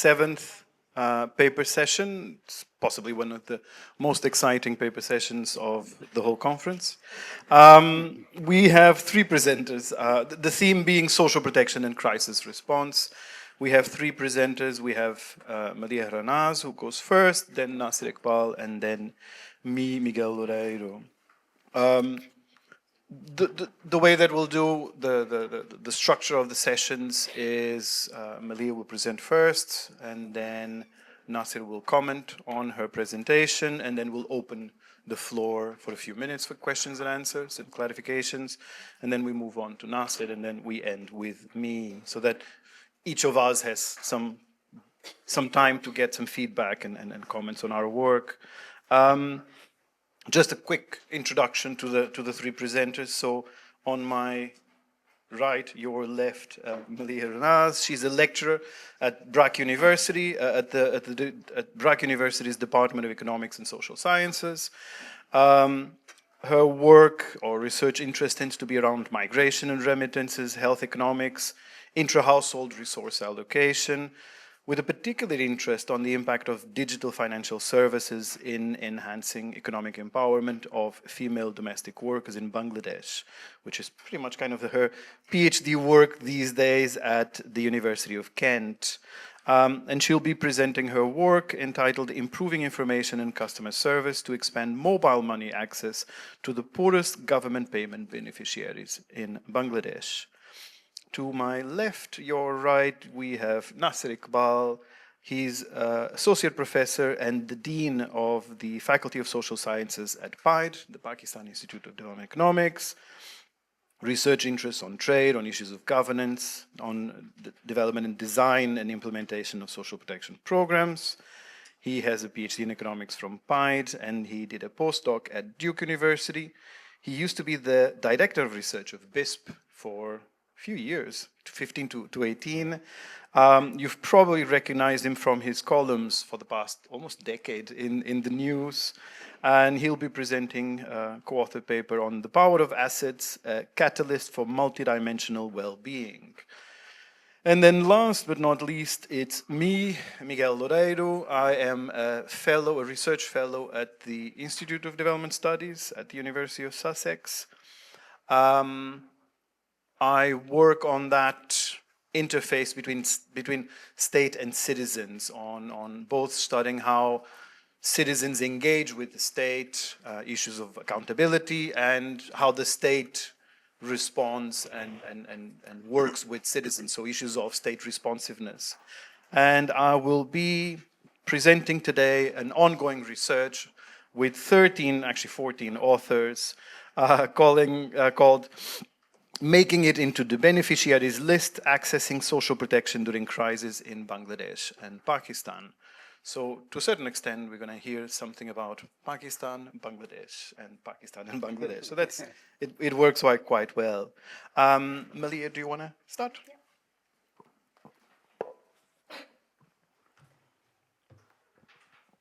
seventh paper session. It's possibly one of the most exciting paper sessions of the whole conference. We have three presenters, the theme being social protection and crisis response. We have three presenters. We have Maliha Rahanaz, who goes first, then Nasir Iqbal, and then me, Miguel Loureiro. The way that we'll do the structure of the sessions is Maliha will present first, and then Nasir will comment on her presentation, and then we'll open the floor for a few minutes for questions and answers and clarifications, and then we move on to Nasir, and then we end with me, so that each of us has some time to get some feedback and comments on our work. Just a quick introduction to the three presenters. So on my right, your left, Maliha Rahanaz. She's a lecturer at BRAC University, at BRAC University's Department of Economics and Social Sciences. Her work or research interest tends to be around migration and remittances, health economics, intra-household resource allocation, with a particular interest on the impact of digital financial services in enhancing economic empowerment of female domestic workers in Bangladesh, which is pretty much kind of her PhD work these days at the University of Kent. And she'll be presenting her work entitled Improving Information and Customer Service to Expand Mobile Money Access to the Poorest Government Payment Beneficiaries in Bangladesh. To my left, your right, we have Nasir Iqbal. He's associate professor and the dean of the Faculty of Social Sciences at PIDE, the Pakistan Institute of Development Economics. Research interests on trade, on issues of governance, on the development and design and implementation of social protection programs. He has a PhD in economics from PIDE, and he did a postdoc at Duke University. He used to be the director of research of BISP for few years, 15 to 18. You've probably recognized him from his columns for the past almost decade in the news. And he'll be presenting a co-authored paper on the power of assets, a catalyst for multidimensional well-being. And then last but not least, it's me, Miguel Loureiro. I am a research fellow at the Institute of Development Studies at the University of Sussex. I work on that interface between state and citizens, on both studying how citizens engage with the state, issues of accountability, and how the state responds and works with citizens, so issues of state responsiveness. And I will be presenting today an ongoing research with 14 authors called Making It into the Beneficiaries List, Accessing Social Protection During Crisis in Bangladesh and Pakistan. So to a certain extent, we're going to hear something about Pakistan, Bangladesh, and Pakistan and Bangladesh. So that's it works quite well. Maliha, do you want to start? Yeah.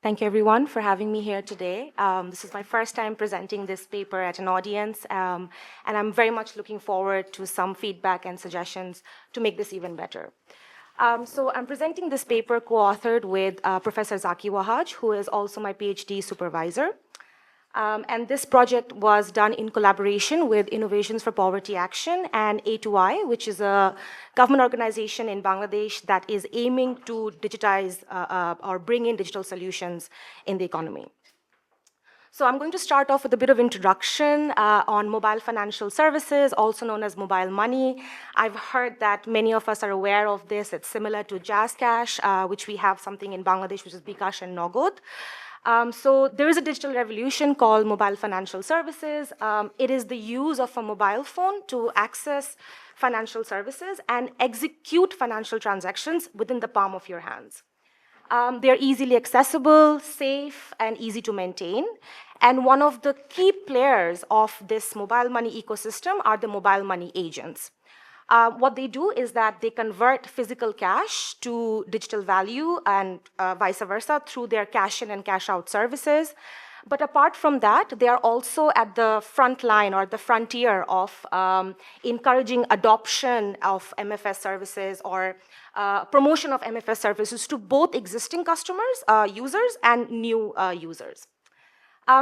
Thank you, everyone, for having me here today. This is my first time presenting this paper at an audience, and I'm very much looking forward to some feedback and suggestions to make this even better. So I'm presenting this paper co-authored with Professor Zaki Wahaj, who is also my PhD supervisor. And this project was done in collaboration with Innovations for Poverty Action and A2I, which is a government organization in Bangladesh that is aiming to digitize or bring in digital solutions in the economy. So I'm going to start off with a bit of introduction on mobile financial services, also known as mobile money. I've heard that many of us are aware of this. It's similar to Jazz Cash, which we have something in Bangladesh, which is bKash and Nogod. So there is a digital revolution called mobile financial services. It is the use of a mobile phone to access financial services and execute financial transactions within the palm of your hands. They're easily accessible, safe, and easy to maintain. And one of the key players of this mobile money ecosystem are the mobile money agents. What they do is that they convert physical cash to digital value and vice versa through their cash in and cash out services. But apart from that, they are also at the front line or the frontier of encouraging adoption of MFS services or promotion of MFS services to both existing customers, users, and new users.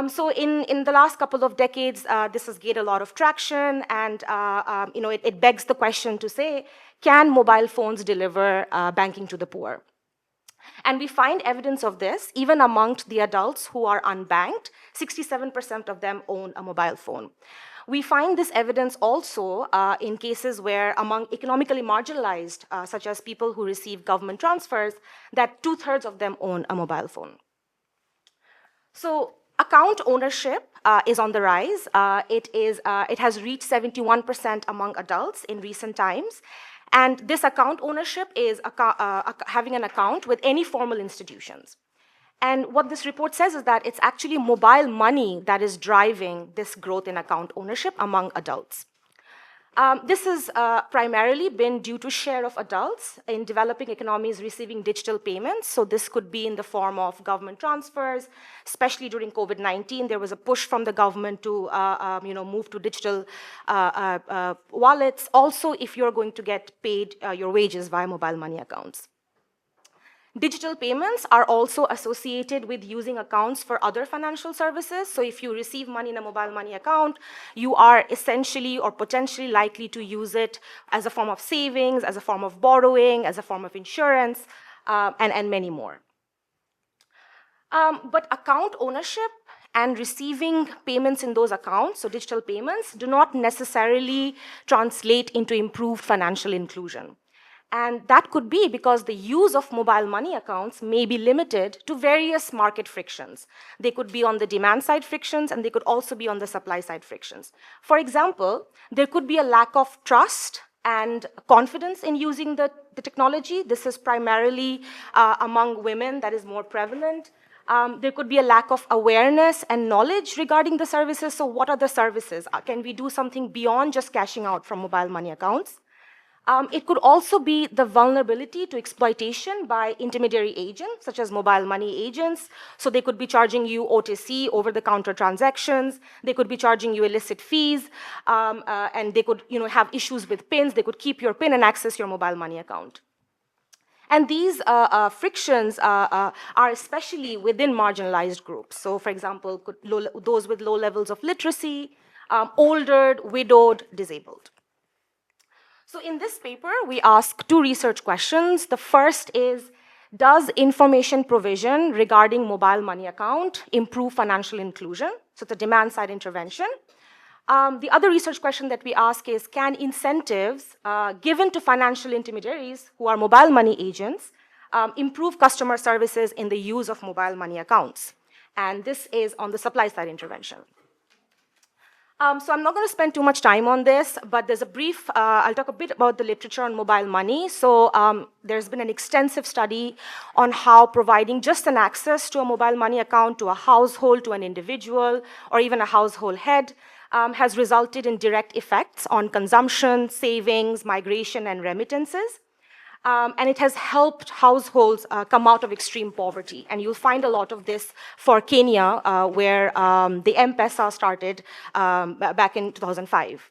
So in the last couple of decades, this has gained a lot of traction, and it begs the question to say, can mobile phones deliver banking to the poor? And we find evidence of this even amongst the adults who are unbanked. 67% of them own a mobile phone. We find this evidence also in cases where among economically marginalized, such as people who receive government transfers, that 2/3 of them own a mobile phone. So account ownership is on the rise. It has reached 71% among adults in recent times. And this account ownership is having an account with any formal institutions. And what this report says is that it's actually mobile money that is driving this growth in account ownership among adults. This has primarily been due to share of adults in developing economies receiving digital payments. So this could be in the form of government transfers, especially during COVID-19. There was a push from the government to move to digital wallets. Also, if you're going to get paid your wages via mobile money accounts. Digital payments are also associated with using accounts for other financial services. So if you receive money in a mobile money account, you are essentially or potentially likely to use it as a form of savings, as a form of borrowing, as a form of insurance, and many more. But account ownership and receiving payments in those accounts, so digital payments, do not necessarily translate into improved financial inclusion. And that could be because the use of mobile money accounts may be limited to various market frictions. They could be on the demand side frictions, and they could also be on the supply side frictions. For example, there could be a lack of trust and confidence in using the technology. This is primarily among women that is more prevalent. There could be a lack of awareness and knowledge regarding the services. So what are the services? Can we do something beyond just cashing out from mobile money accounts? It could also be the vulnerability to exploitation by intermediary agents, such as mobile money agents. So they could be charging you OTC, over-the-counter transactions. They could be charging you illicit fees, and they could have issues with PINs. They could keep your PIN and access your mobile money account. And these frictions are especially within marginalized groups. So, for example, those with low levels of literacy, older, widowed, disabled. So in this paper, we ask 2 research questions. The first is, does information provision regarding mobile money account improve financial inclusion? So it's a demand-side intervention. The other research question that we ask is, can incentives given to financial intermediaries who are mobile money agents improve customer services in the use of mobile money accounts? And this is on the supply-side intervention. So I'm not going to spend too much time on this, but there's a brief, I'll talk a bit about the literature on mobile money. So there's been an extensive study on how providing just an access to a mobile money account to a household, to an individual, or even a household head has resulted in direct effects on consumption, savings, migration, and remittances. And it has helped households come out of extreme poverty. And you'll find a lot of this for Kenya, where the M-Pesa started back in 2005.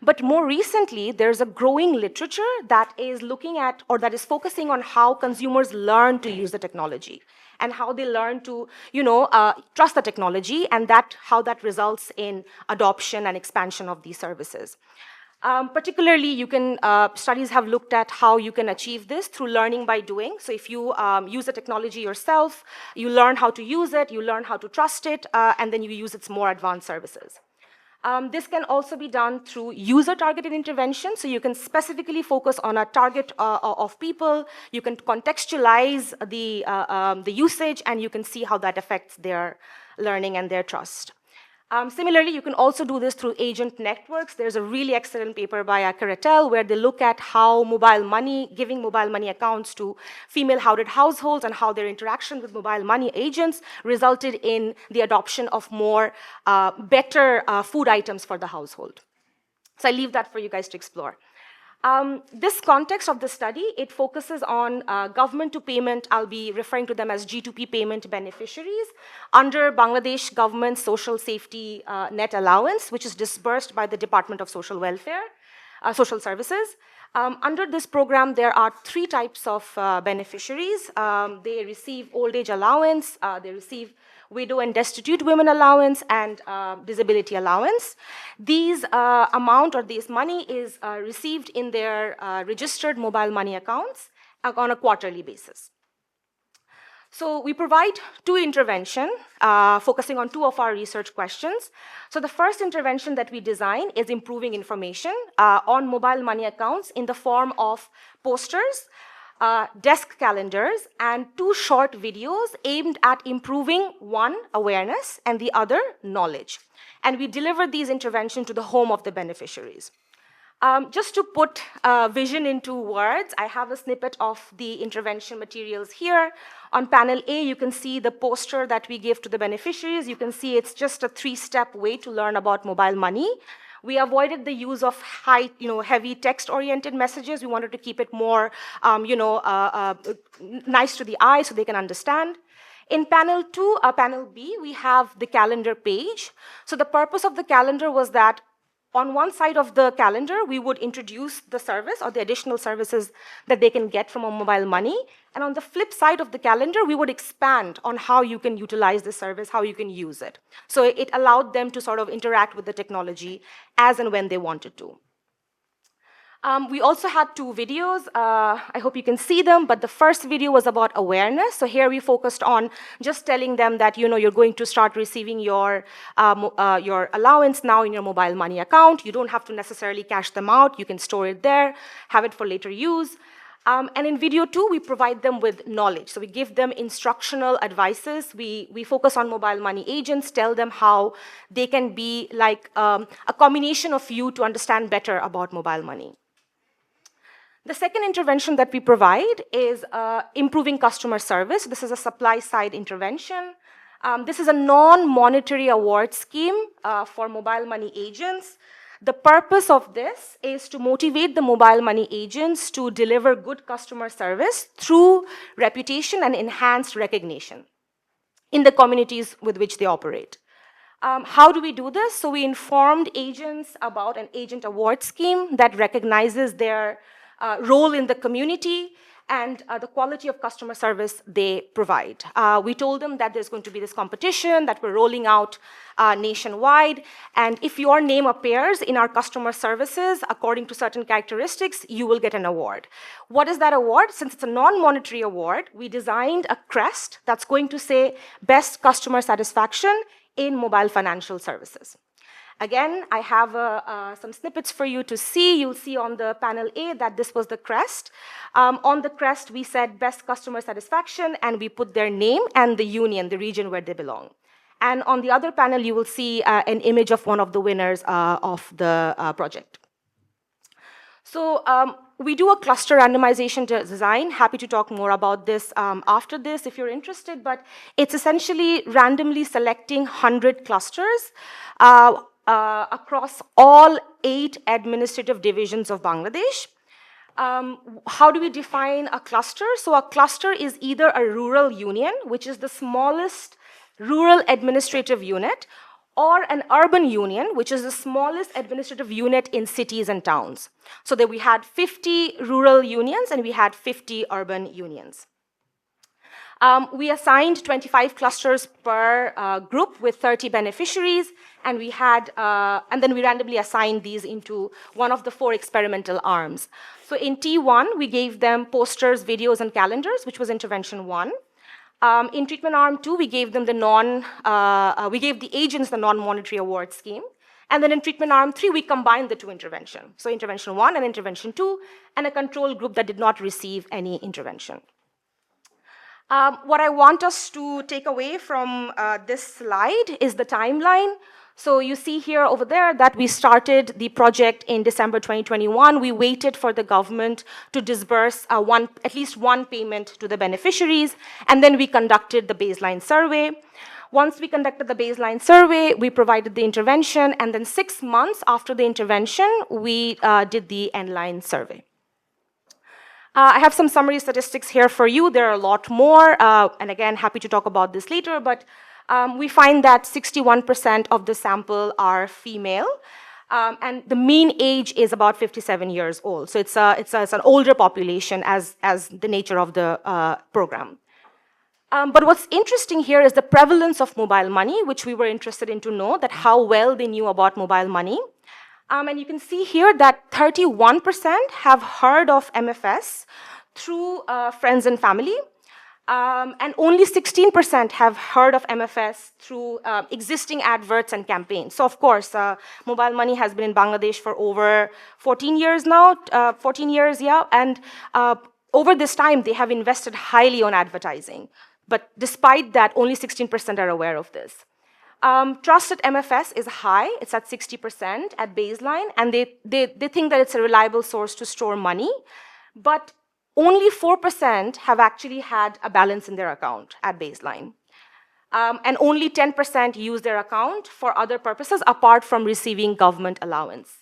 But more recently, there's a growing literature that is looking at, or that is focusing on how consumers learn to use the technology and how they learn to, trust the technology, and how that results in adoption and expansion of these services. Particularly, studies have looked at how you can achieve this through learning by doing. So if you use the technology yourself, you learn how to use it, you learn how to trust it, and then you use its more advanced services. This can also be done through user-targeted intervention. So you can specifically focus on a target of people. You can contextualize the usage, and you can see how that affects their learning and their trust. Similarly, you can also do this through agent networks. There's a really excellent paper by Akaratel where they look at how giving mobile money accounts to female-housed households and how their interaction with mobile money agents resulted in the adoption of better food items for the household. So I leave that for you guys to explore. This context of the study, it focuses on government to payment, I'll be referring to them as G2P payment beneficiaries, under Bangladesh government social safety net allowance, which is disbursed by the Department of Social Welfare, Social Services. Under this program, there are 3 types of beneficiaries. They receive old age allowance, they receive widow and destitute women allowance, and disability allowance. These amount or this money is received in their registered mobile money accounts on a quarterly basis. So we provide 2 interventions, focusing on 2 of our research questions. So the first intervention that we design is improving information on mobile money accounts in the form of posters, desk calendars, and 2 short videos aimed at improving, 1, awareness, and the other, knowledge. And we deliver these interventions to the home of the beneficiaries. Just to put vision into words, I have a snippet of the intervention materials here. On panel A, you can see the poster that we give to the beneficiaries. You can see it's just a 3-step way to learn about mobile money. We avoided the use of heavy text-oriented messages. We wanted to keep it more, nice to the eye so they can understand. In panel B, we have the calendar page. So the purpose of the calendar was that on one side of the calendar, we would introduce the service or the additional services that they can get from a mobile money. And on the flip side of the calendar, we would expand on how you can utilize the service, how you can use it. So it allowed them to sort of interact with the technology as and when they wanted to. We also had 2 videos. I hope you can see them, but the first video was about awareness. So here we focused on just telling them that you're going to start receiving your allowance now in your mobile money account. You don't have to necessarily cash them out. You can store it there, have it for later use. And in video 2, we provide them with knowledge. So we give them instructional advices. We focus on mobile money agents, tell them how they can be like a combination of you to understand better about mobile money. The second intervention that we provide is improving customer service. This is a supply-side intervention. This is a non-monetary award scheme for mobile money agents. The purpose of this is to motivate the mobile money agents to deliver good customer service through reputation and enhanced recognition in the communities with which they operate. How do we do this? So we informed agents about an agent award scheme that recognizes their role in the community and the quality of customer service they provide. We told them that there's going to be this competition that we're rolling out nationwide, and if your name appears in our customer services according to certain characteristics, you will get an award. What is that award? Since it's a non-monetary award, we designed a crest that's going to say Best Customer Satisfaction in Mobile Financial Services. Again, I have some snippets for you to see. You'll see on the panel A that this was the crest. On the crest, we said best customer satisfaction, and we put their name and the union, the region where they belong. And on the other panel, you will see an image of one of the winners of the project. So we do a cluster randomization design. Happy to talk more about this after this if you're interested, but it's essentially randomly selecting 100 clusters across all 8 administrative divisions of Bangladesh. How do we define a cluster? So a cluster is either a rural union, which is the smallest rural administrative unit, or an urban union, which is the smallest administrative unit in cities and towns. So that we had 50 rural unions and we had 50 urban unions. We assigned 25 clusters per group with 30 beneficiaries, and and then we randomly assigned these into one of the 4 experimental arms. So in T1, we gave them posters, videos, and calendars, which was intervention 1. In treatment arm 2, we gave them we gave the agents the non-monetary award scheme. And then in treatment arm 3, we combined the 2 interventions. So intervention 1 and intervention 2, and a control group that did not receive any intervention. What I want us to take away from this slide is the timeline. So you see here over there that we started the project in December 2021. We waited for the government to disburse at least one payment to the beneficiaries, and then we conducted the baseline survey. Once we conducted the baseline survey, we provided the intervention, and then 6 months after the intervention, we did the end-line survey. I have some summary statistics here for you. There are a lot more, and again, happy to talk about this later, but we find that 61% of the sample are female, and the mean age is about 57 years old. So it's an older population as the nature of the program. But what's interesting here is the prevalence of mobile money, which we were interested in to know that how well they knew about mobile money. And you can see here that 31% have heard of MFS through friends and family, and only 16% have heard of MFS through existing adverts and campaigns. So of course, mobile money has been in Bangladesh for over 14 years now, 14 years, yeah, and over this time, they have invested highly on advertising. But despite that, only 16% are aware of this. Trust at MFS is high. It's at 60% at baseline, and they think that it's a reliable source to store money. But only 4% have actually had a balance in their account at baseline. And only 10% use their account for other purposes apart from receiving government allowance.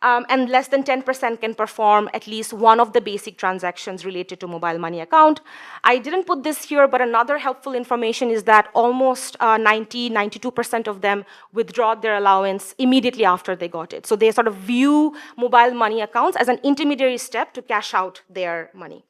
And less than 10% can perform at least one of the basic transactions related to mobile money account. I didn't put this here, but another helpful information is that almost 92% of them withdraw their allowance immediately after they got it. So they sort of view mobile money accounts as an intermediary step to cash out their money.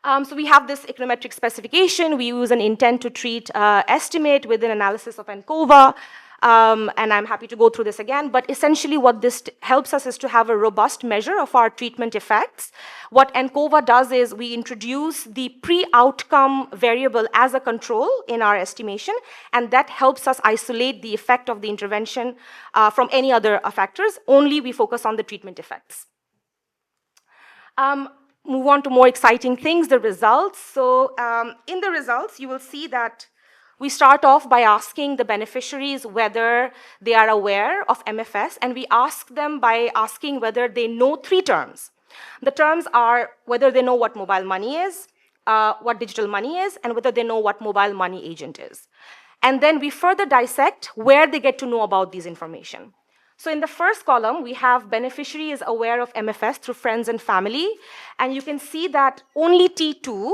So we have this econometric specification. We use an intent to treat estimate with an analysis of ANCOVA. And I'm happy to go through this again, but essentially what this helps us is to have a robust measure of our treatment effects. What ANCOVA does is we introduce the pre-outcome variable as a control in our estimation, and that helps us isolate the effect of the intervention from any other factors. Only we focus on the treatment effects. Move on to more exciting things, the results. So in the results, you will see that we start off by asking the beneficiaries whether they are aware of MFS, and we ask them by asking whether they know 3 terms. The terms are whether they know what mobile money is, what digital money is, and whether they know what mobile money agent is. And then we further dissect where they get to know about these information. So in the first column, we have beneficiary is aware of MFS through friends and family, and you can see that only T2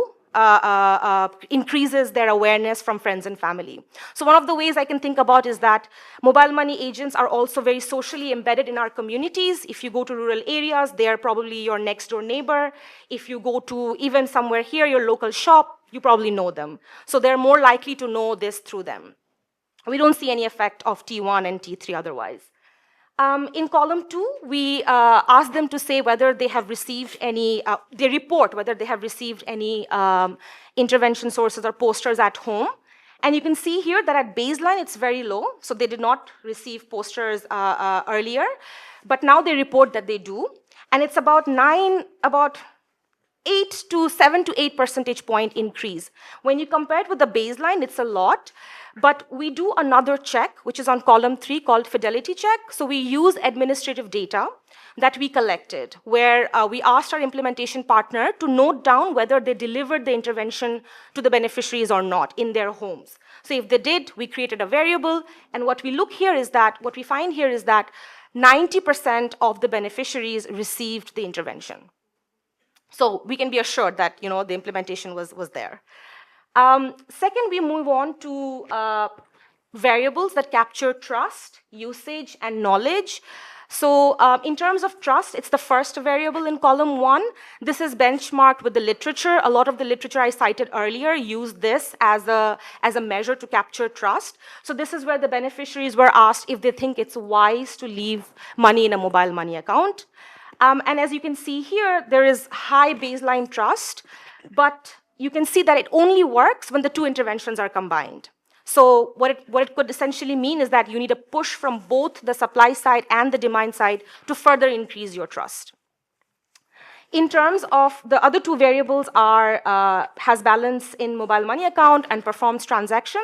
increases their awareness from friends and family. So one of the ways I can think about is that mobile money agents are also very socially embedded in our communities. If you go to rural areas, they are probably your next door neighbor. If you go to even somewhere here, your local shop, you probably know them. So they're more likely to know this through them. We don't see any effect of T1 and T3 otherwise. In column 2, we ask them to say whether they have received any, they report whether they have received any intervention sources or posters at home. And you can see here that at baseline, it's very low. So they did not receive posters earlier, but now they report that they do. And it's about 7 to 8 percentage point increase. When you compare it with the baseline, it's a lot. But we do another check, which is on column 3, called fidelity check. So we use administrative data that we collected, where we asked our implementation partner to note down whether they delivered the intervention to the beneficiaries or not in their homes. So if they did, we created a variable. And what we find here is that 90% of the beneficiaries received the intervention. So we can be assured that the implementation was there. Second, we move on to variables that capture trust, usage, and knowledge. So in terms of trust, it's the first variable in column 1. This is benchmarked with the literature. A lot of the literature I cited earlier used this as a measure to capture trust. So this is where the beneficiaries were asked if they think it's wise to leave money in a mobile money account. And as you can see here, there is high baseline trust, but you can see that it only works when the 2 interventions are combined. So what it could essentially mean is that you need a push from both the supply side and the demand side to further increase your trust. In terms of the other 2 variables has balance in mobile money account and performs transaction.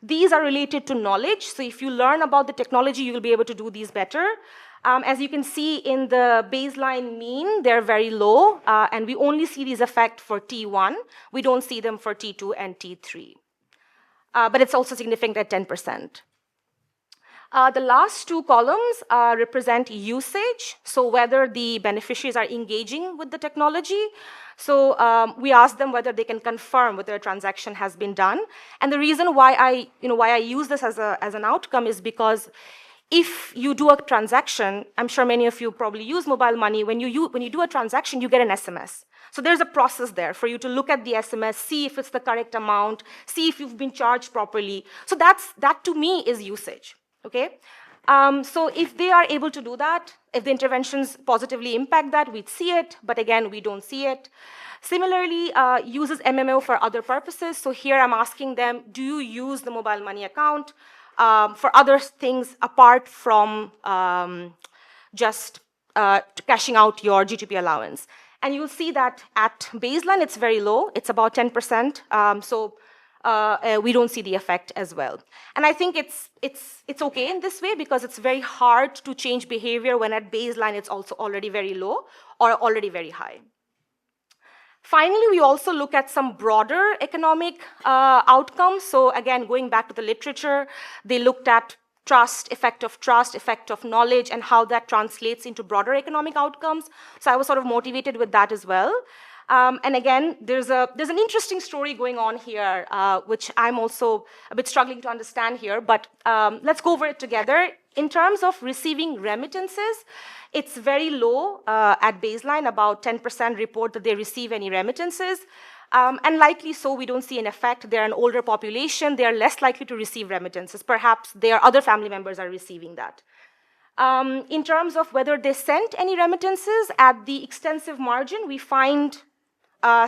These are related to knowledge. So if you learn about the technology, you will be able to do these better. As you can see in the baseline mean, they're very low, and we only see these effects for T1. We don't see them for T2 and T3. but it's also significant at 10%. The last two columns represent usage, so whether the beneficiaries are engaging with the technology. So we ask them whether they can confirm whether a transaction has been done. And the reason why I use this as an outcome is because if you do a transaction, I'm sure many of you probably use mobile money, when you do a transaction, you get an SMS. So there's a process there for you to look at the SMS, see if it's the correct amount, see if you've been charged properly. So that to me is usage. Okay, so if they are able to do that, if the interventions positively impact that, we'd see it, but again, we don't see it. Similarly, uses MMO for other purposes. So here I'm asking them, do you use the mobile money account for other things apart from just cashing out your G2P allowance? And you'll see that at baseline, it's very low. It's about 10%. We don't see the effect as well. And I think it's okay in this way because it's very hard to change behavior when at baseline it's also already very low or already very high. Finally, we also look at some broader economic outcomes. So again, going back to the literature, they looked at trust, effect of knowledge, and how that translates into broader economic outcomes. So I was sort of motivated with that as well. And again, there's an interesting story going on here, which I'm also a bit struggling to understand here, but let's go over it together. In terms of receiving remittances, it's very low at baseline. About 10% report that they receive any remittances. And likely so, we don't see an effect. They're an older population. They are less likely to receive remittances. Perhaps their other family members are receiving that. In terms of whether they sent any remittances, at the extensive margin, we find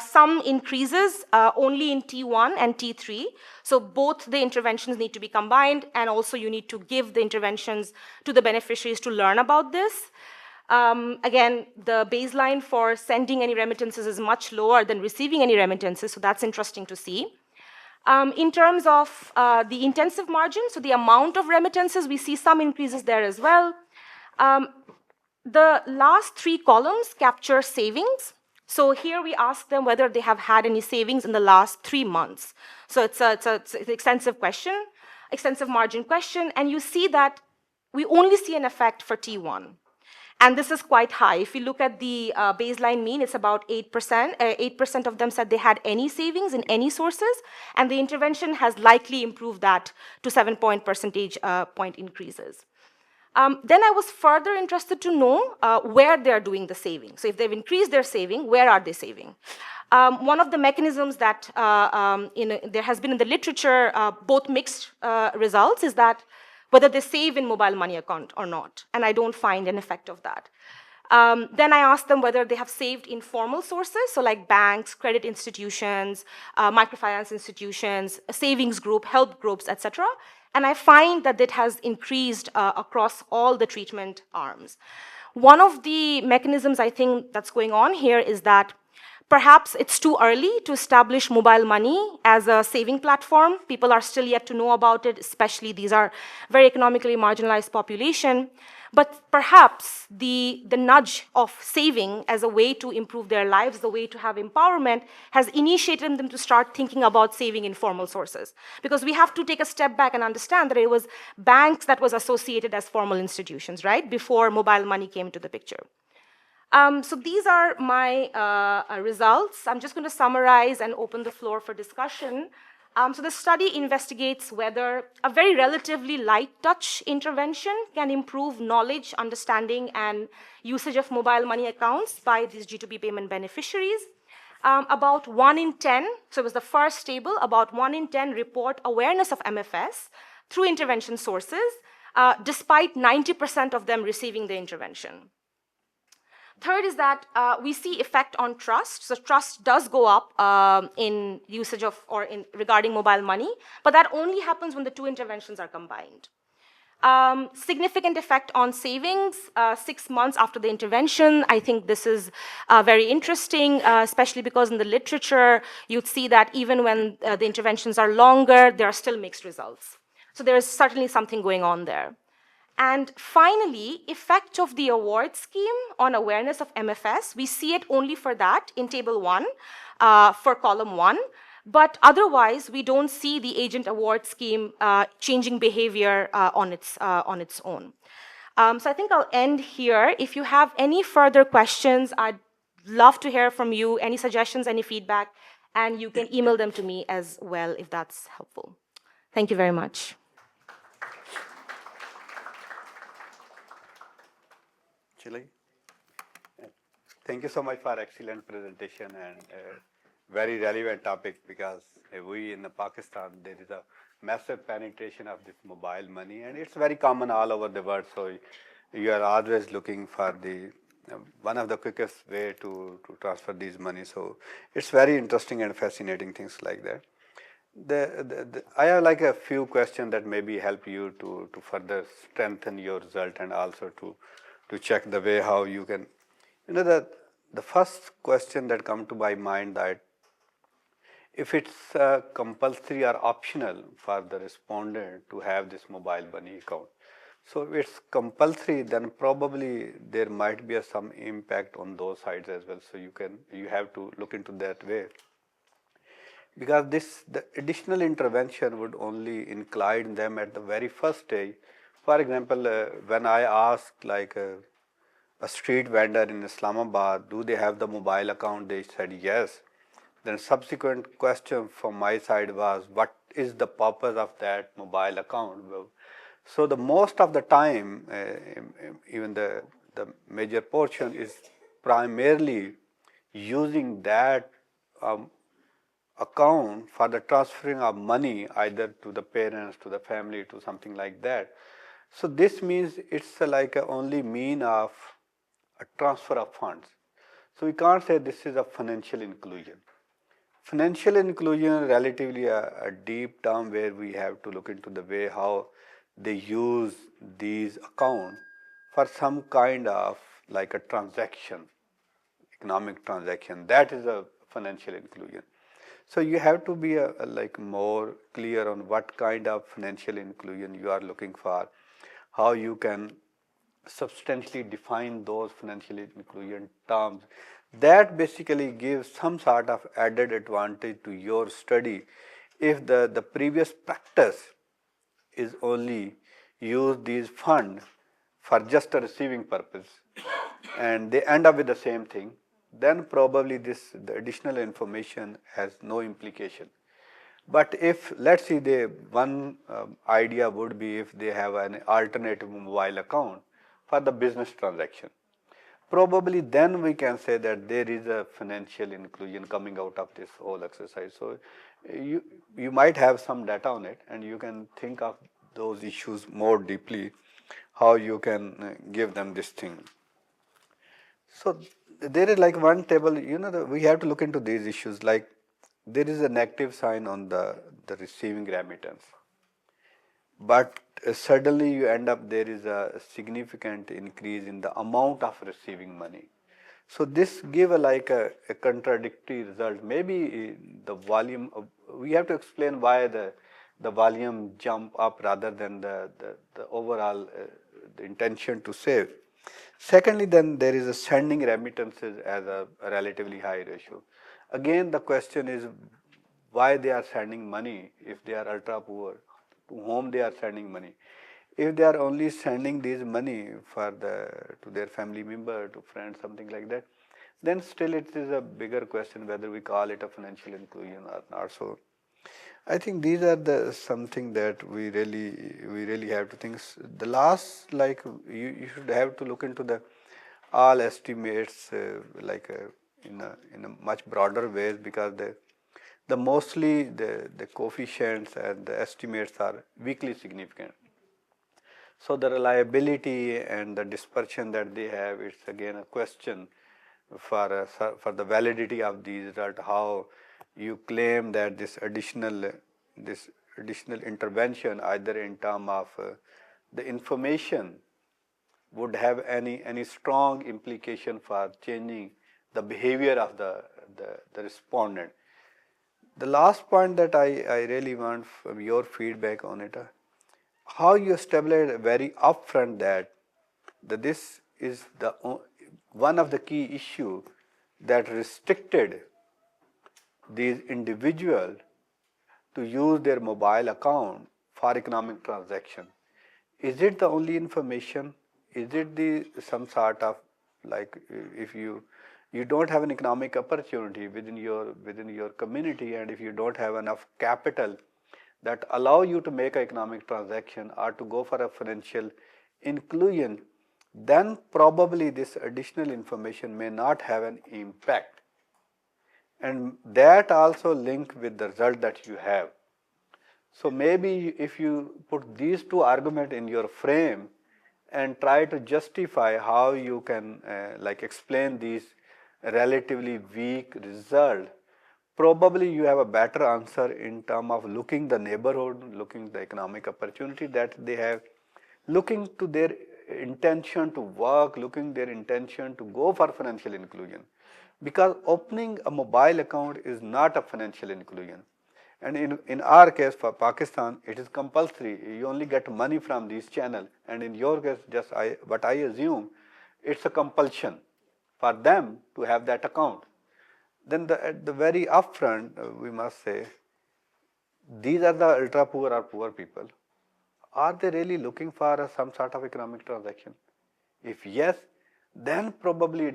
some increases only in T1 and T3. So both the interventions need to be combined, and also you need to give the interventions to the beneficiaries to learn about this. Again, the baseline for sending any remittances is much lower than receiving any remittances, so that's interesting to see. In terms of the intensive margin, so the amount of remittances, we see some increases there as well. The last three columns capture savings. So here we ask them whether they have had any savings in the last 3 months. So it's an extensive question, extensive margin question, and you see that we only see an effect for T1. And this is quite high. If you look at the baseline mean, it's about 8%. 8% of them said they had any savings in any sources, and the intervention has likely improved that to 7 percentage point increases. Then I was further interested to know where they're doing the saving. So if they've increased their saving, where are they saving? One of the mechanisms that there has been in the literature, both mixed results, is that whether they save in mobile money account or not, and I don't find an effect of that. Then I asked them whether they have saved in formal sources, so like banks, credit institutions, microfinance institutions, savings group, help groups, etc. And I find that it has increased across all the treatment arms. One of the mechanisms I think that's going on here is that perhaps it's too early to establish mobile money as a saving platform. People are still yet to know about it, especially these are very economically marginalized population. But perhaps the nudge of saving as a way to improve their lives, the way to have empowerment, has initiated them to start thinking about saving in formal sources. Because we have to take a step back and understand that it was banks that was associated as formal institutions, right, before mobile money came into the picture. So these are my results. I'm just going to summarize and open the floor for discussion. So the study investigates whether a very relatively light touch intervention can improve knowledge, understanding, and usage of mobile money accounts by these G2B payment beneficiaries. About 1 in 10, so it was the first table, about 1 in 10 report awareness of MFS through intervention sources, despite 90% of them receiving the intervention. Third is that we see effect on trust. So trust does go up in usage of or in regarding mobile money, but that only happens when the two interventions are combined. Significant effect on savings 6 months after the intervention. I think this is very interesting, especially because in the literature, you'd see that even when the interventions are longer, there are still mixed results. So there is certainly something going on there. And finally, effect of the award scheme on awareness of MFS. We see it only for that in table 1, for column 1. But otherwise, we don't see the agent award scheme changing behavior on its own. So I think I'll end here. If you have any further questions, I'd love to hear from you, any suggestions, any feedback, and you can email them to me as well if that's helpful. Thank you very much. Chile. Thank you so much for excellent presentation and very relevant topic because we in Pakistan, there is a massive penetration of this mobile money and it's very common all over the world. So you are always looking for the one of the quickest way to transfer these money. So it's very interesting and fascinating things like that. I have like a few questions that maybe help you to further strengthen your result and also to check the way how you can, the first question that come to my mind that if it's compulsory or optional for the respondent to have this mobile money account. So if it's compulsory, then probably there might be some impact on those sides as well. So you have to look into that way. Because the additional intervention would only include them at the very first stage. For example, when I asked like a street vendor in Islamabad, do they have the mobile account? They said yes. Then subsequent question from my side was, what is the purpose of that mobile account? So the most of the time, even the major portion is primarily using that account for the transferring of money either to the parents, to the family, to something like that. So this means it's like a only mean of a transfer of funds. So we can't say this is a financial inclusion. Financial inclusion relatively a deep term where we have to look into the way how they use these accounts for some kind of like a transaction, economic transaction. That is a financial inclusion. So you have to be like more clear on what kind of financial inclusion you are looking for, how you can substantially define those financial inclusion terms. That basically gives some sort of added advantage to your study if the previous practice is only use these funds for just a receiving purpose and they end up with the same thing, then probably the additional information has no implication. But if, let's see, one idea would be if they have an alternative mobile account for the business transaction. Probably then we can say that there is a financial inclusion coming out of this whole exercise. So you might have some data on it and you can think of those issues more deeply, how you can give them this thing. So there is like one table, we have to look into these issues, like there is a negative sign on the receiving remittance. But suddenly you end up, there is a significant increase in the amount of receiving money. So this give like a contradictory result. Maybe the volume, we have to explain why the volume jump up rather than the overall the intention to save. Secondly, then there is a sending remittances as a relatively high ratio. Again, the question is why they are sending money if they are ultra poor, to whom they are sending money. If they are only sending this money to their family member, to friends, something like that, then still it is a bigger question whether we call it a financial inclusion or not. So I think these are something that we really have to think. The last, like you should have to look into the all estimates in a much broader ways, because the mostly the coefficients and the estimates are weakly significant. So the reliability and the dispersion that they have, it's again a question for the validity of these results. How you claim that this additional intervention, either in terms of the information, would have any strong implication for changing the behavior of the respondent. The last point that I really want from your feedback on it, how you establish very upfront that this is one of the key issue that restricted these individuals to use their mobile account for economic transaction. Is it the only information? Is it the some sort of like if you don't have an economic opportunity within your community, and if you don't have enough capital that allow you to make an economic transaction or to go for a financial inclusion, then probably this additional information may not have an impact. And that also link with the result that you have. So maybe if you put these two arguments in your frame and try to justify how you can like explain these relatively weak result, probably you have a better answer in terms of looking the neighborhood, looking the economic opportunity that they have, looking to their intention to work, looking their intention to go for financial inclusion. Because opening a mobile account is not a financial inclusion. And in our case for Pakistan, it is compulsory. You only get money from these channels. And in your case, what I assume, it's a compulsion for them to have that account. Then at the very upfront, we must say, these are the ultra poor or poor people. Are they really looking for some sort of economic transaction? If yes, then probably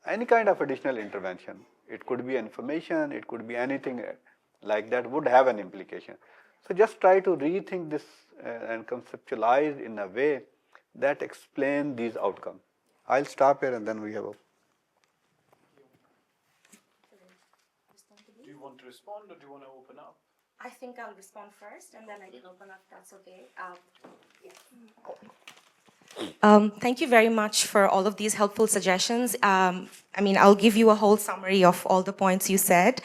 any kind of additional intervention. It could be information, it could be anything like that would have an implication. So just try to rethink this and conceptualize in a way that explain these outcomes. I'll stop here and then we have a... Do you want to respond or do you want to open up? I think I'll respond first, and then I can open up, if that's okay. Thank you very much for all of these helpful suggestions. I'll give you a whole summary of all the points you said.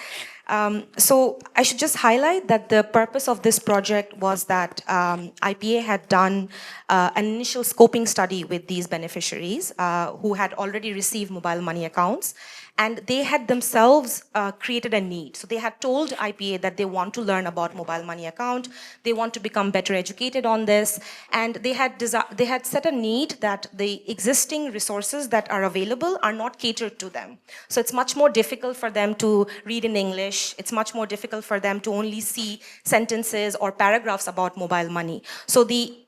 So I should just highlight that the purpose of this project was that IPA had done an initial scoping study with these beneficiaries who had already received mobile money accounts, and they had themselves created a need. So they had told IPA that they want to learn about mobile money account, they want to become better educated on this, and they had set a need that the existing resources that are available are not catered to them. So it's much more difficult for them to read in English, it's much more difficult for them to only see sentences or paragraphs about mobile money. So the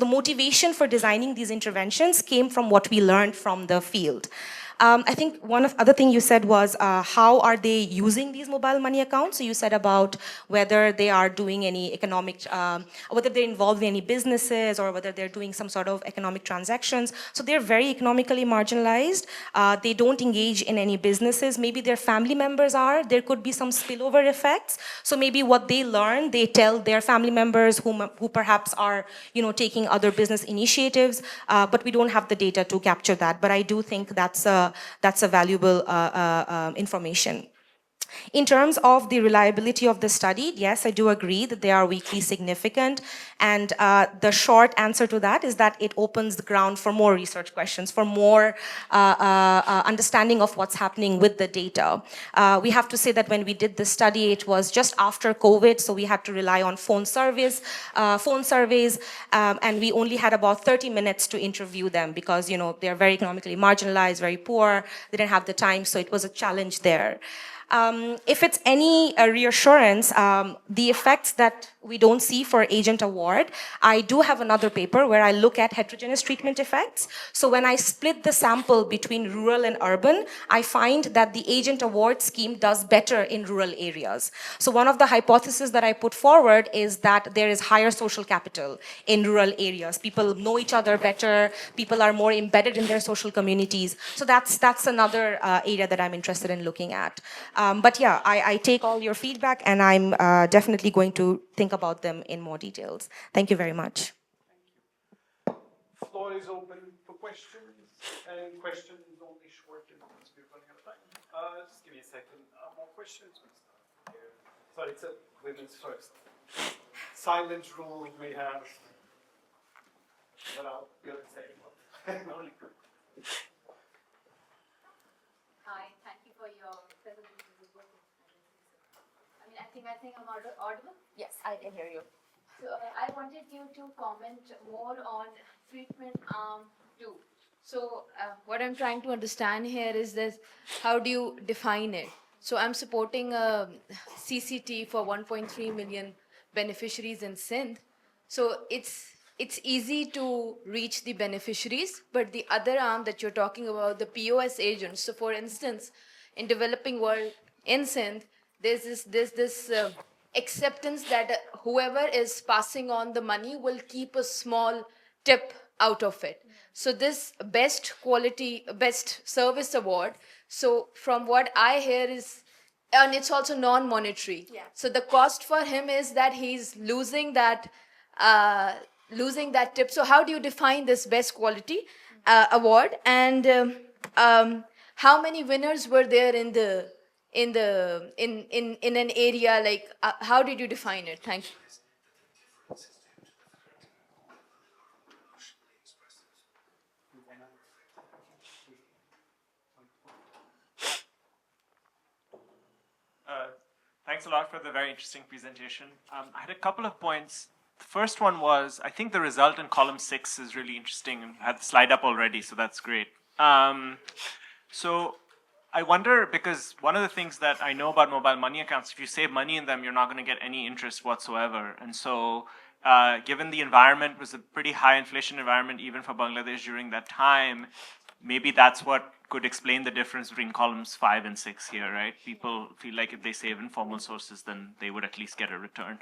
motivation for designing these interventions came from what we learned from the field. I think one of other thing you said was how are they using these mobile money accounts? So you said about whether they are doing any economic, whether they're involved in any businesses or whether they're doing some sort of economic transactions. So they're very economically marginalized. They don't engage in any businesses. Maybe their family members are. There could be some spillover effects. So maybe what they learn, they tell their family members who perhaps are, taking other business initiatives. But we don't have the data to capture that. But I do think that's a valuable information. In terms of the reliability of the study, yes, I do agree that they are weakly significant. And the short answer to that is that it opens the ground for more research questions, for more understanding of what's happening with the data. We have to say that when we did this study, it was just after COVID, so we had to rely on phone surveys, and we only had about 30 minutes to interview them because, they're very economically marginalized, very poor, they didn't have the time, so it was a challenge there. If it's any reassurance, the effects that we don't see for agent award, I do have another paper where I look at heterogeneous treatment effects. So when I split the sample between rural and urban, I find that the agent award scheme does better in rural areas. So one of the hypotheses that I put forward is that there is higher social capital in rural areas. People know each other better, people are more embedded in their social communities. So that's another area that I'm interested in looking at. But yeah, I take all your feedback and I'm definitely going to think about them in more details. Thank you very much. Floor is open for questions, and questions only short because we're running out of time. Just give me a second. More questions? Sorry, it's a women's first. Silent rule we have. But I'll go and say it. Hi, thank you for your presentation. I think I'm audible? Yes, I can hear you. So I wanted you to comment more on treatment arm 2. So what I'm trying to understand here is this: how do you define it? So I'm supporting a CCT for 1.3 million beneficiaries in Sindh. So it's easy to reach the beneficiaries, but the other arm that you're talking about, the POS agents. So for instance, in developing world in Sindh, there's this acceptance that whoever is passing on the money will keep a small tip out of it. So this best quality, best service award. So from what I hear is, and it's also non-monetary. Yeah. So the cost for him is that he's uh, losing that tip. So how do you define this best quality award? And how many winners were there in an area? Like, how did you define it? Thank you. Thanks a lot for the very interesting presentation. I had a couple of points. The first one was, I think the result in column 6 is really interesting. I had the slide up already, so that's great. So I wonder, because one of the things that I know about mobile money accounts, if you save money in them, you're not going to get any interest whatsoever. And so given the environment was a pretty high inflation environment, even for Bangladesh during that time, maybe that's what could explain the difference between columns 5 and 6 here, right? People feel like if they save in formal sources, then they would at least get a return.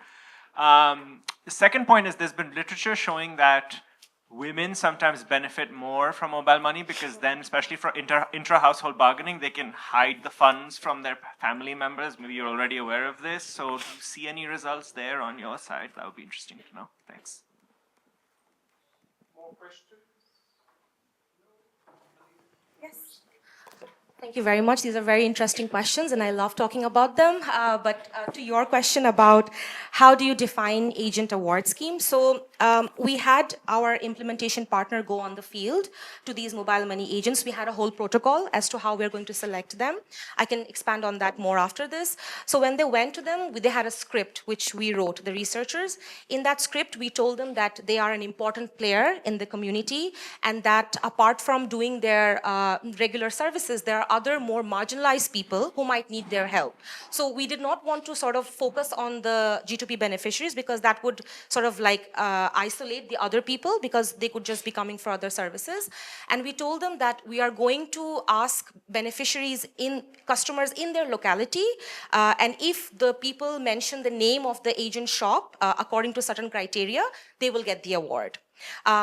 The second point is there's been literature showing that women sometimes benefit more from mobile money because then, especially for intra-household bargaining, they can hide the funds from their family members. Maybe you're already aware of this. So do you see any results there on your side? That would be interesting to know. Thanks. More questions? Thank you very much. These are very interesting questions, and I love talking about them. But to your question about how do you define agent award scheme? So we had our implementation partner go on the field to these mobile money agents. We had a whole protocol as to how we're going to select them. I can expand on that more after this. So when they went to them, they had a script which we wrote, the researchers. In that script, we told them that they are an important player in the community and that apart from doing their regular services, there are other more marginalized people who might need their help. So we did not want to sort of focus on the G2P beneficiaries because that would sort of like isolate the other people because they could just be coming for other services. And we told them that we are going to ask customers in their locality, and if the people mention the name of the agent shop according to certain criteria, they will get the award.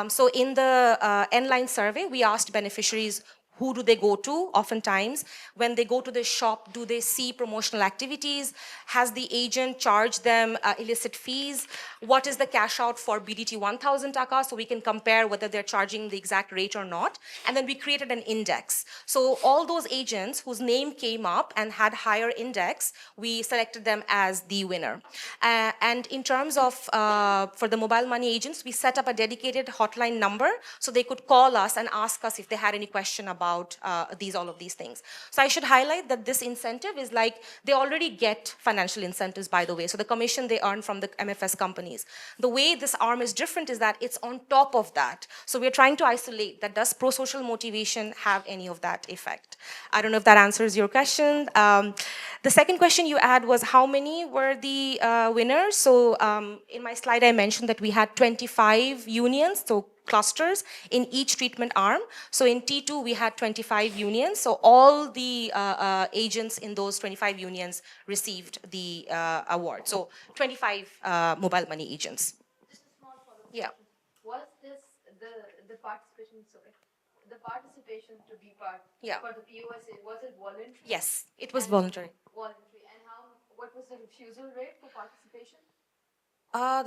So in the N-line survey, we asked beneficiaries, who do they go to? Oftentimes, when they go to the shop, do they see promotional activities? Has the agent charged them illicit fees? What is the cash out for BDT 1,000 taka? So we can compare whether they're charging the exact rate or not. And then we created an index. So all those agents whose name came up and had higher index, we selected them as the winner. And in terms of, for the mobile money agents, we set up a dedicated hotline number so they could call us and ask us if they had any question about all of these things. So I should highlight that this incentive is like, they already get financial incentives, by the way. So the commission they earn from the MFS companies. The way this arm is different is that it's on top of that. So we're trying to isolate that. Does pro-social motivation have any of that effect? I don't know if that answers your question. The second question you had was how many were the winners? So in my slide, I mentioned that we had 25 unions, so clusters in each treatment arm. So in T2, we had 25 unions. So all the agents in those 25 unions received the award. So 25 mobile money agents. Just a small follow-up. Yeah. Was this the participation? Sorry, the participation to be part Yeah. for the POS, was it voluntary? Yes, it was voluntary. Voluntary. And what was the refusal rate for participation?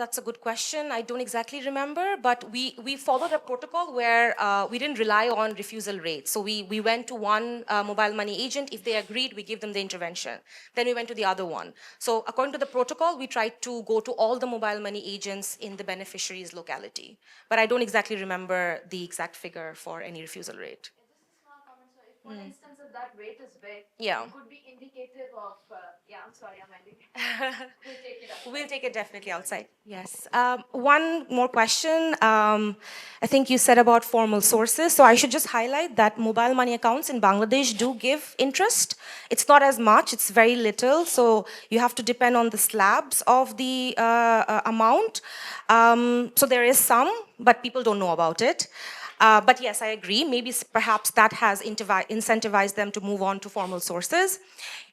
That's a good question. I don't exactly remember, but we followed a protocol where we didn't rely on refusal rates. So we went to one mobile money agent. If they agreed, we give them the intervention. Then we went to the other one. So according to the protocol, we tried to go to all the mobile money agents in the beneficiary's locality. But I don't exactly remember the exact figure for any refusal rate. Just a small comment. So if, for instance, a that rate is big. Yeah. It could be indicative of, yeah, I'm sorry, I'm ending. We'll take it up. We'll take it definitely outside. Yes. One more question. I think you said about formal sources. So I should just highlight that mobile money accounts in Bangladesh do give interest. It's not as much, it's very little. So you have to depend on the slabs of the amount. So there is some, but people don't know about it. But yes, I agree. Maybe perhaps that has incentivized them to move on to formal sources.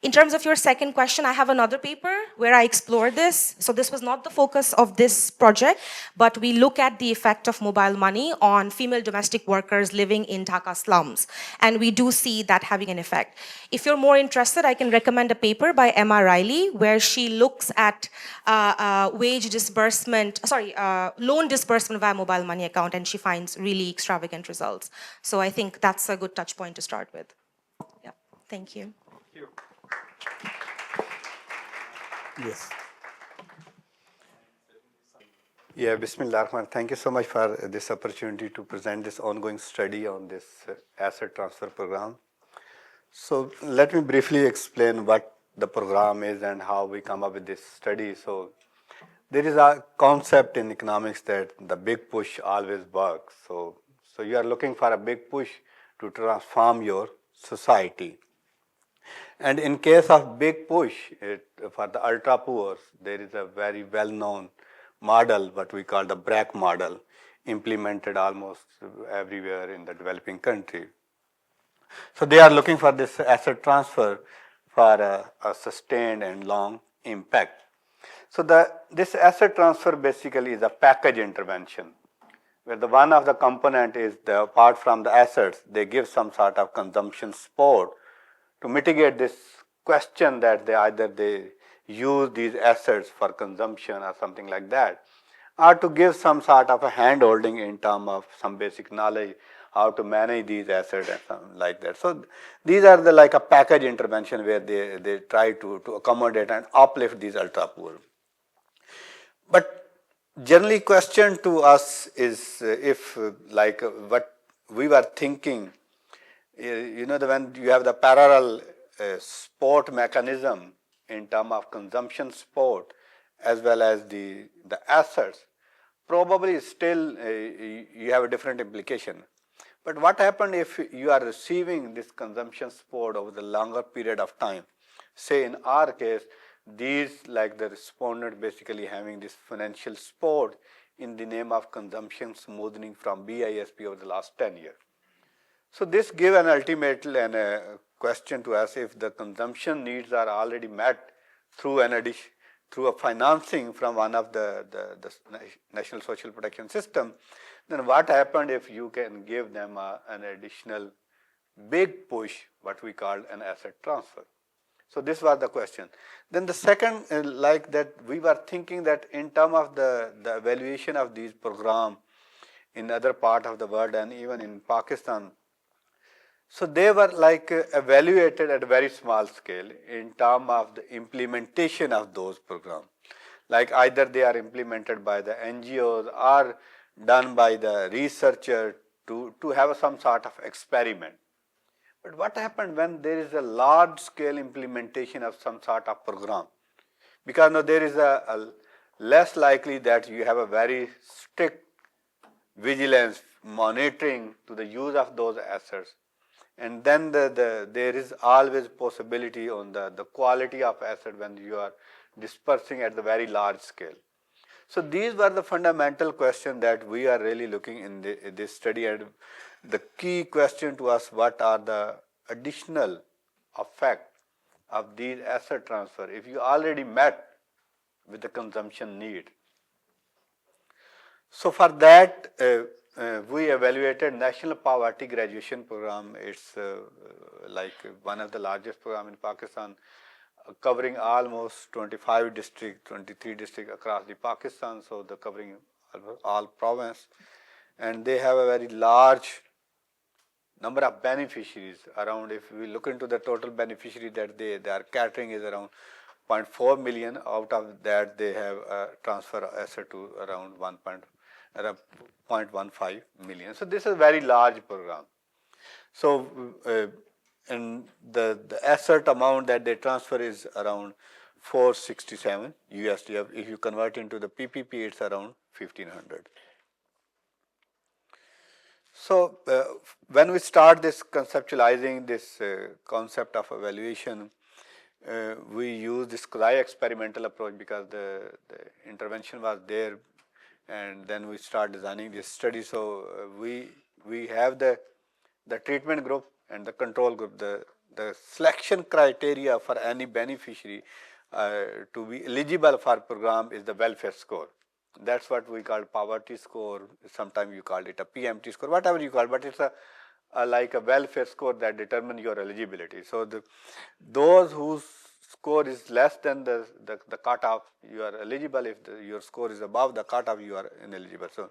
In terms of your second question, I have another paper where I explore this. So this was not the focus of this project, but we look at the effect of mobile money on female domestic workers living in Dhaka slums. And we do see that having an effect. If you're more interested, I can recommend a paper by Emma Riley, where she looks at loan disbursement via mobile money account, and she finds really extravagant results. So I think that's a good touch point to start with. Yeah, thank you. Yes. Yeah, Bismillah Rahman. Thank you so much for this opportunity to present this ongoing study on this asset transfer program. So let me briefly explain what the program is and how we come up with this study. So there is a concept in economics that the big push always works. So you are looking for a big push to transform your society. And in case of big push, for the ultra poor, there is a very well-known model, what we call the BRAC model, implemented almost everywhere in the developing country. So they are looking for this asset transfer for a sustained and long impact. So this asset transfer basically is a package intervention, where the one of the component is apart from the assets, they give some sort of consumption support to mitigate this question that they use these assets for consumption or something like that, or to give some sort of a hand-holding in terms of some basic knowledge how to manage these assets and something like that. So these are like a package intervention where they try to accommodate and uplift these ultra poor. But generally question to us is if like what we were thinking, when you have the parallel support mechanism in terms of consumption support as well as the assets, probably still you have a different implication. But what happened if you are receiving this consumption support over the longer period of time? Say in our case, these like the respondent basically having this financial support in the name of consumption smoothing from BISP over the last 10 years. So this give an ultimate and a question to us: if the consumption needs are already met through through a financing from one of the National Social Protection System, then what happened if you can give them an additional big push, what we call an asset transfer? So this was the question. Then the second, like that, we were thinking that in terms of the evaluation of these programs in other part of the world and even in Pakistan, so they were like evaluated at a very small scale in terms of the implementation of those programs. Like either they are implemented by the NGOs or done by the researcher to have some sort of experiment. But what happened when there is a large scale implementation of some sort of program? Because now there is a less likely that you have a very strict vigilance monitoring to the use of those assets. And then there is always possibility on the quality of asset when you are dispersing at the very large scale. So these were the fundamental questions that we are really looking in this study. And the key question to us: what are the additional effect of these asset transfer if you already met with the consumption need? So for that, we evaluated National Poverty Graduation Program. It's like one of the largest program in Pakistan, covering almost 25 districts, 23 districts across the Pakistan. So they're covering all province, and they have a very large number of beneficiaries. Around, if we look into the total beneficiary that they are catering, is around 0.4 million. Out of that, they have a transfer asset to around 0.15 million. So this is a very large program. So and the asset amount that they transfer is around 467 USD. If you convert into the PPP, it's around 1500. So when we start this conceptualizing this concept of evaluation, we use this quasi-experimental approach because the intervention was there, and then we start designing this study. So we have the treatment group and the control group. The selection criteria for any beneficiary to be eligible for program is the welfare score. That's what we call poverty score. Sometimes you call it a PMT score, whatever you call it, but it's like a welfare score that determines your eligibility. So those whose score is less than the cutoff, you are eligible. If your score is above the cutoff, you are ineligible. So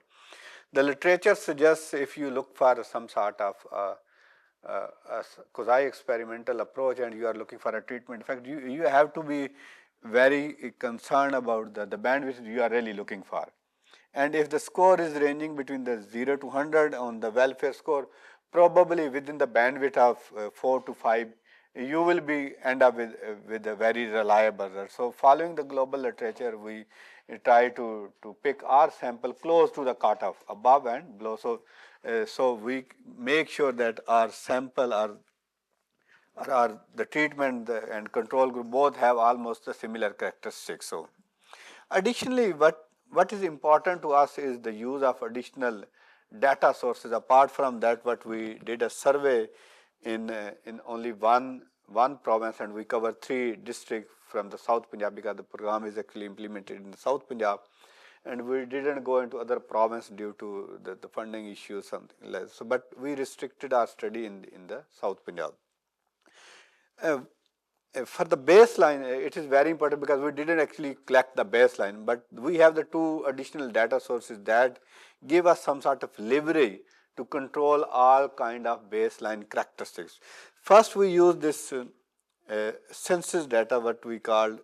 the literature suggests if you look for some sort of a quasi-experimental approach and you are looking for a treatment, in fact, you have to be very concerned about the bandwidth you are really looking for. And if the score is ranging between the 0 to 100 on the welfare score, probably within the bandwidth of 4 to 5, you will be end up with a very reliable result. So following the global literature, we try to pick our sample close to the cutoff, above and below. So we make sure that our sample or the treatment and control group both have almost the similar characteristics. So additionally, what is important to us is the use of additional data sources. Apart from that, what we did a survey in only one province, and we covered 3 districts from the South Punjab because the program is actually implemented in the South Punjab, and we didn't go into other provinces due to the funding issues, something like that. So, but we restricted our study in the South Punjab. For the baseline, it is very important because we didn't actually collect the baseline, but we have the 2 additional data sources that give us some sort of leverage to control all kind of baseline characteristics. First, we use this census data, what we call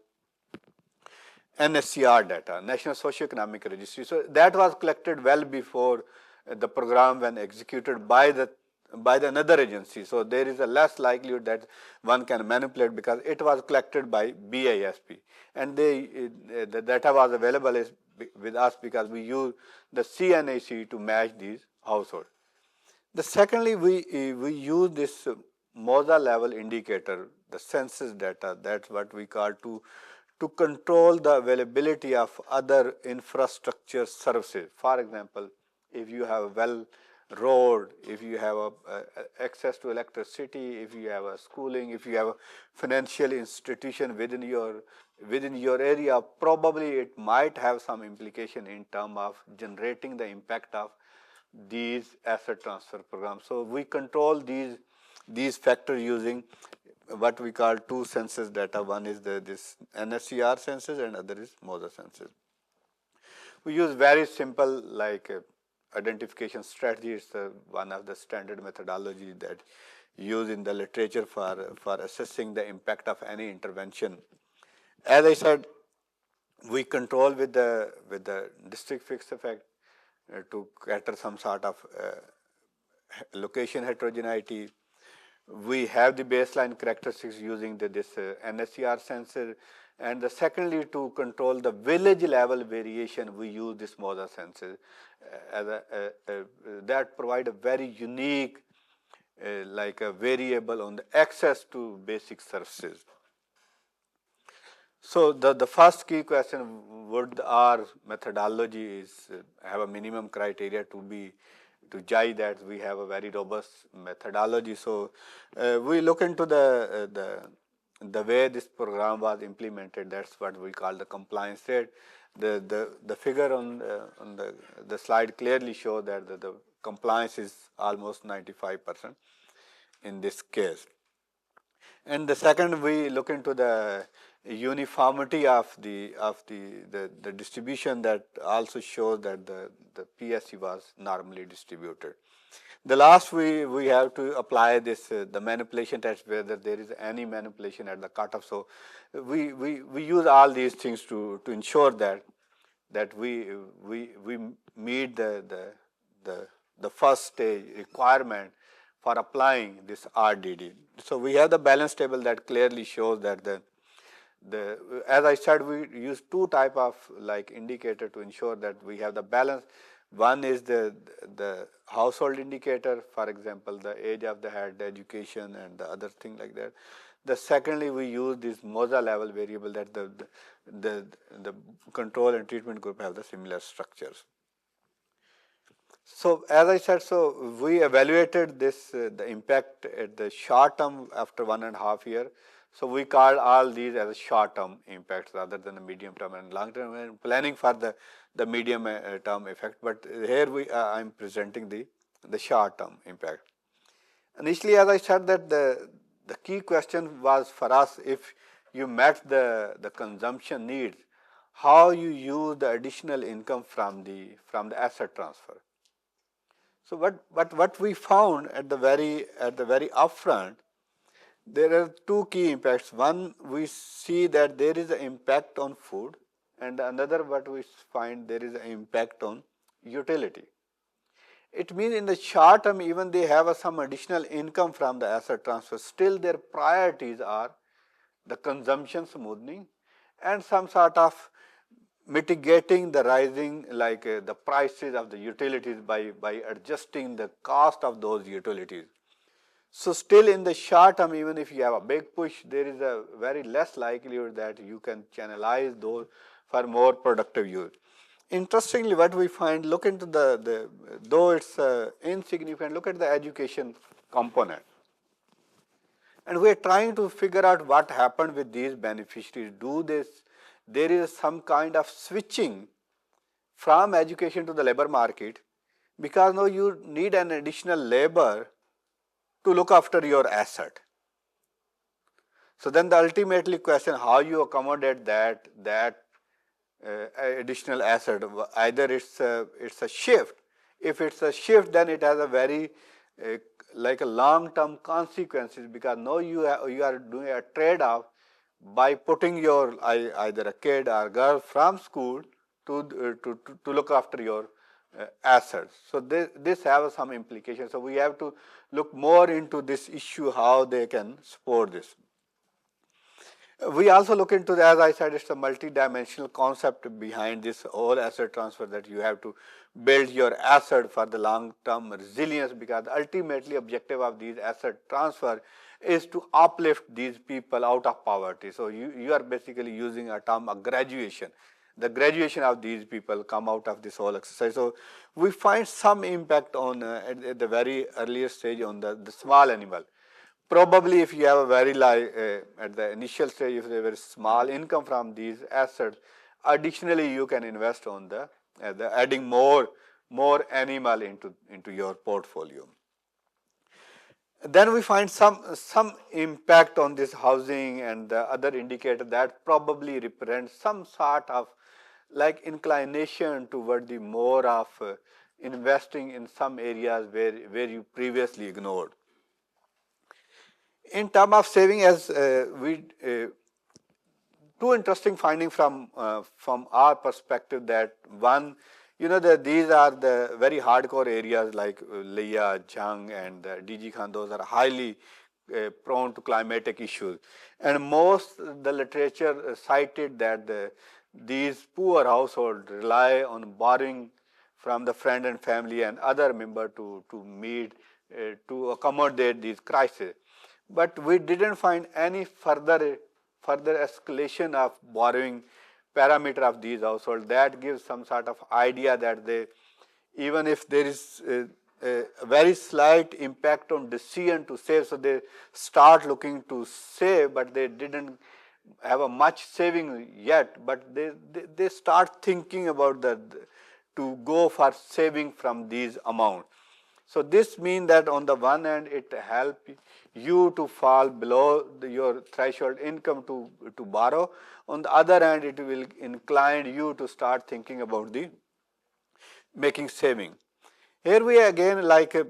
NSCR data, National Socioeconomic Registry. So that was collected well before the program when executed by the another agency. So there is a less likelihood that one can manipulate because it was collected by BISP, and the data was available with us because we use the CNAC to match these households. The secondly, we use this MOSA level indicator, the census data. That's what we call to control the availability of other infrastructure services. For example, if you have a road, if you have access to electricity, if you have a schooling, if you have a financial institution within your area, probably it might have some implication in terms of generating the impact of these asset transfer programs. So we control these factors using what we call 2 census data. One is this NSCR census and other is MOSA census. We use very simple like identification strategy. It's one of the standard methodology that used in the literature for assessing the impact of any intervention. As I said, we control with the district fixed effect to cater some sort of location heterogeneity. We have the baseline characteristics using this NSCR sensor, and the secondly, to control the village level variation, we use this MOSA sensor that provide a very unique like a variable on the access to basic services. So the first key question, would our methodology have a minimum criteria to judge that we have a very robust methodology. So we look into the way this program was implemented. That's what we call the compliance rate. The figure on the slide clearly shows that the compliance is almost 95% in this case. And the second, we look into the uniformity of the distribution, that also shows that the PSC was normally distributed. The last, we have to apply this the manipulation test, whether there is any manipulation at the cutoff. So we use all these things to ensure that we meet the first stage requirement for applying this RDD. So we have the balance table that clearly shows that as I said, we use two type of like indicator to ensure that we have the balance. One is the household indicator, for example, the age of the head, the education, and the other thing like that. The secondly, we use this MOSA level variable that the control and treatment group have the similar structures. So as I said, so we evaluated this the impact at the short term after 1.5 years. So we call all these as short term impacts rather than the medium term and long term, and planning for the medium term effect. But here I am presenting the short term impact. Initially, as I said, that the key question was for us, if you met the consumption needs, how you use the additional income from the asset transfer. So what we found at the very upfront, there are two key impacts. One, we see that there is an impact on food, and another what we find, there is an impact on utility. It means in the short term, even they have some additional income from the asset transfer, still their priorities are the consumption smoothing and some sort of mitigating the rising like the prices of the utilities by adjusting the cost of those utilities. So still in the short term, even if you have a big push, there is a very less likelihood that you can channelize those for more productive use. Interestingly, what we find, look into though it's insignificant, look at the education component. And we are trying to figure out what happened with these beneficiaries. There is some kind of switching from education to the labor market, because now you need an additional labor to look after your asset. So then the ultimately question, how you accommodate that additional asset, either it's a shift. If it's a shift, then it has a very like a long-term consequences, because now you are doing a trade-off by putting your either a kid or girl from school to look after your assets. So this has some implications. So we have to look more into this issue, how they can support this. We also look into, as I said, it's a multidimensional concept behind this whole asset transfer, that you have to build your asset for the long-term resilience, because ultimately objective of these asset transfer is to uplift these people out of poverty. So you are basically using a term of graduation. The graduation of these people come out of this whole exercise. So we find some impact on at the very earliest stage on the small animal. Probably if you have a very at the initial stage, if there is small income from these assets, additionally you can invest on the adding more animal into your portfolio. Then we find some impact on this housing and the other indicator that probably represents some sort of like inclination toward the more of investing in some areas where you previously ignored. In terms of saving, as two interesting findings from our perspective, that one, that these are the very hardcore areas like Leah, Jhang, and DG Khan. Those are highly prone to climatic issues, and most the literature cited that these poor households rely on borrowing from the friend and family and other member to meet to accommodate these crises. But we didn't find any further escalation of borrowing parameter of these households. That gives some sort of idea that even if there is a very slight impact on decision to save, so they start looking to save, but they didn't have a much saving yet, but they start thinking about to go for saving from these amounts. So this means that on the one hand, it helps you to fall below your threshold income to borrow. On the other hand, it will incline you to start thinking about making saving. Here we again like a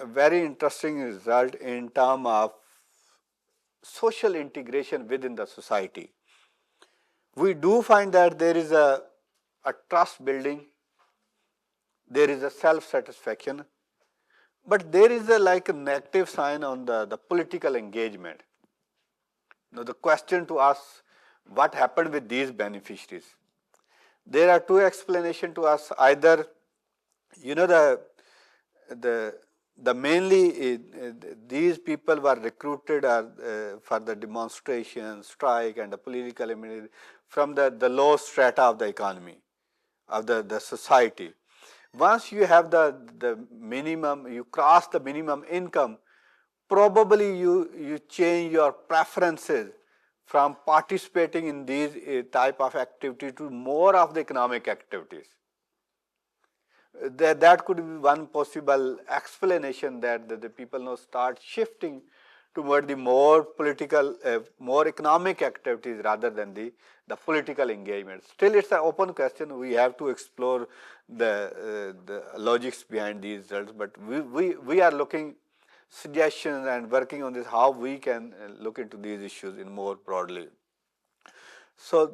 very interesting result in terms of social integration within the society. We do find that there is a trust building, there is a self-satisfaction. But there is a like a negative sign on the political engagement. Now the question to us, what happened with these beneficiaries? There are two explanations to us. Either, you know, the mainly these people were recruited for the demonstration, strike, and the political immunity from the low strata of the economy, of the society. Once you have the minimum, you cross the minimum income, probably you change your preferences from participating in these type of activity to more of the economic activities. That could be one possible explanation, that the people now start shifting toward the more political, more economic activities rather than the political engagement. Still, it's an open question. We have to explore the logics behind these results, but we are looking suggestions and working on this, how we can look into these issues in more broadly. So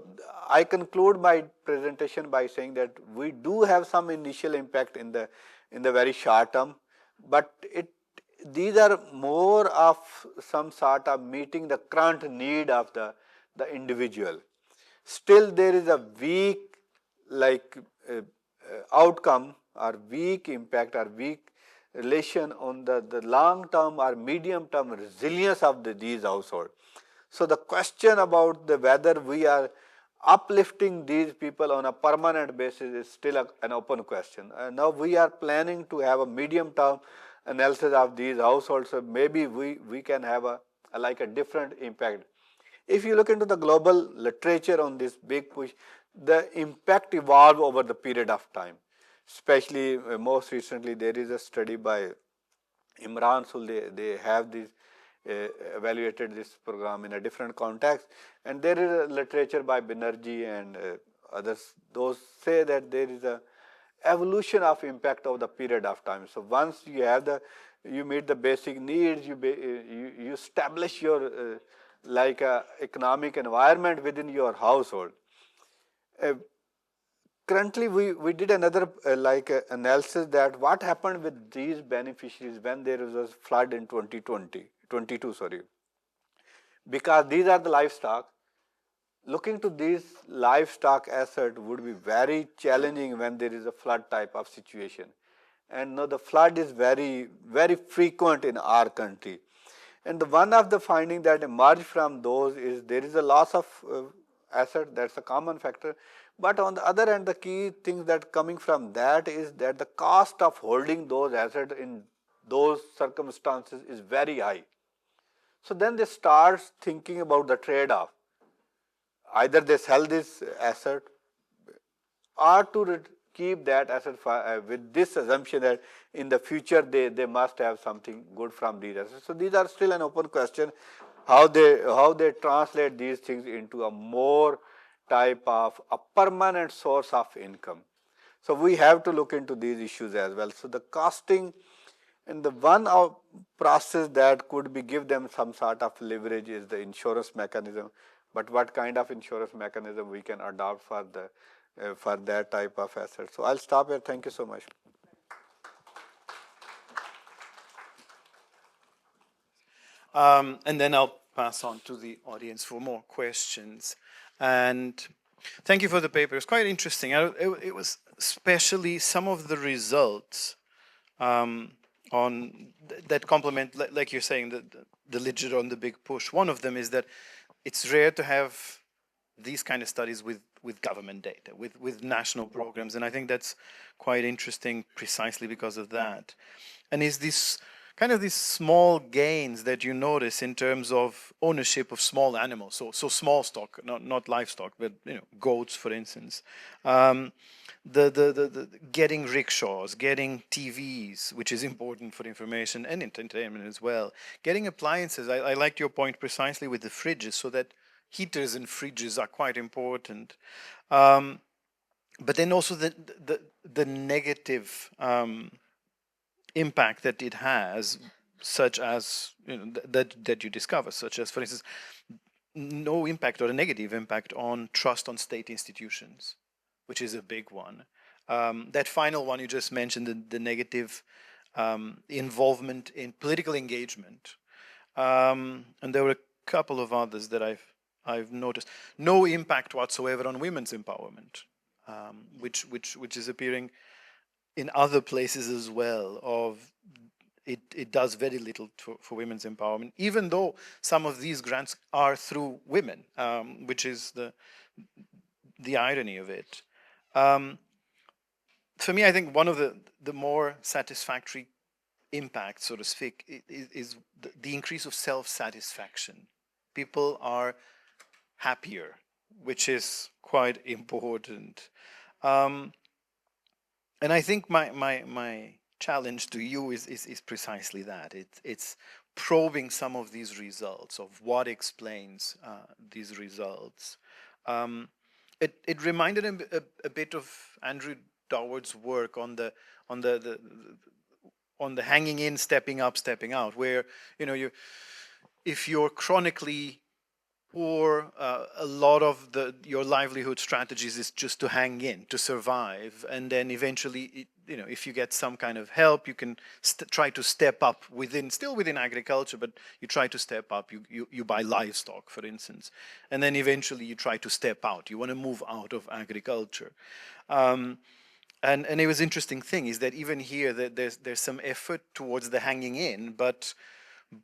I conclude my presentation by saying that we do have some initial impact in the very short term, but these are more of some sort of meeting the current need of the individual. Still, there is a weak outcome or weak impact or weak relation on the long term or medium term resilience of these households. So the question about whether we are uplifting these people on a permanent basis is still an open question. Now we are planning to have a medium term analysis of these households, so maybe we can have a different impact. If you look into the global literature on this big push, the impact evolved over the period of time. Especially most recently, there is a study by Imran Sul. They have this evaluated this program in a different context, and there is a literature by Banerjee and others. Those say that there is a evolution of impact over the period of time. So once you have you meet the basic needs, you establish your economic environment within your household. Currently, we did another analysis that what happened with these beneficiaries when there was a flood in 2022, sorry. Because these are the livestock, looking to these livestock assets would be very challenging when there is a flood type of situation. And now the flood is very, very frequent in our country. And one of the findings that emerged from those is there is a loss of asset, that's a common factor. But on the other hand, the key things that coming from that is that the cost of holding those assets in those circumstances is very high. So then they start thinking about the trade-off. Either they sell this asset or to keep that asset with this assumption that in the future they must have something good from these assets. So these are still an open question, how they translate these things into a more type of a permanent source of income. So we have to look into these issues as well. So the costing and the one process that could be give them some sort of leverage is the insurance mechanism. But what kind of insurance mechanism we can adopt for that type of asset? So I'll stop here. Thank you so much. And then I'll pass on to the audience for more questions. And thank you for the paper. It's quite interesting. It was especially some of the results on that complement, like you're saying, the legit on the big push. One of them is that it's rare to have these kind of studies with government data, with national programs, and I think that's quite interesting precisely because of that. And is this kind of these small gains that you notice in terms of ownership of small animals, so small stock, not livestock, but goats, for instance. The getting rickshaws, getting TVs, which is important for information and entertainment as well. Getting appliances. I liked your point precisely with the fridges, so that heaters and fridges are quite important. But then also the negative impact that it has, such as that you discover, such as, for instance, no impact or a negative impact on trust on state institutions, which is a big one. That final one you just mentioned, the negative involvement in political engagement. And there were a couple of others that I've noticed. No impact whatsoever on women's empowerment, which is appearing in other places as well. It does very little for women's empowerment, even though some of these grants are through women, which is the irony of it. For me, I think one of the more satisfactory impact, so to speak, is the increase of self-satisfaction. People are happier, which is quite important. And I think my challenge to you is precisely that. It's probing some of these results of what explains these results. It reminded him a bit of Andrew Doward's work on the hanging in, stepping up, stepping out, where if you're chronically poor, a lot of your livelihood strategies is just to hang in, to survive, and then eventually, if you get some kind of help, you can try to step up still within agriculture, but you try to step up. You buy livestock, for instance, and then eventually you try to step out. You want to move out of agriculture. And it was interesting thing is that even here that there's some effort towards the hanging in, but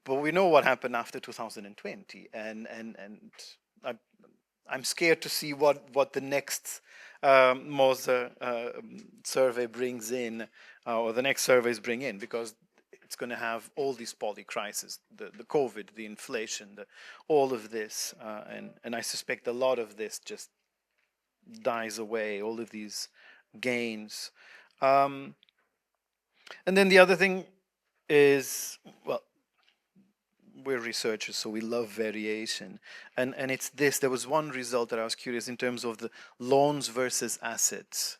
we know what happened after 2020, and I'm scared to see what the next Moser survey brings in, or the next surveys bring in, because it's going to have all these poly-crises, the COVID, the inflation, all of this, and I suspect a lot of this just dies away, all of these gains. And then the other thing is, well, we're researchers, so we love variation. And it's this, there was one result that I was curious in terms of the loans versus assets.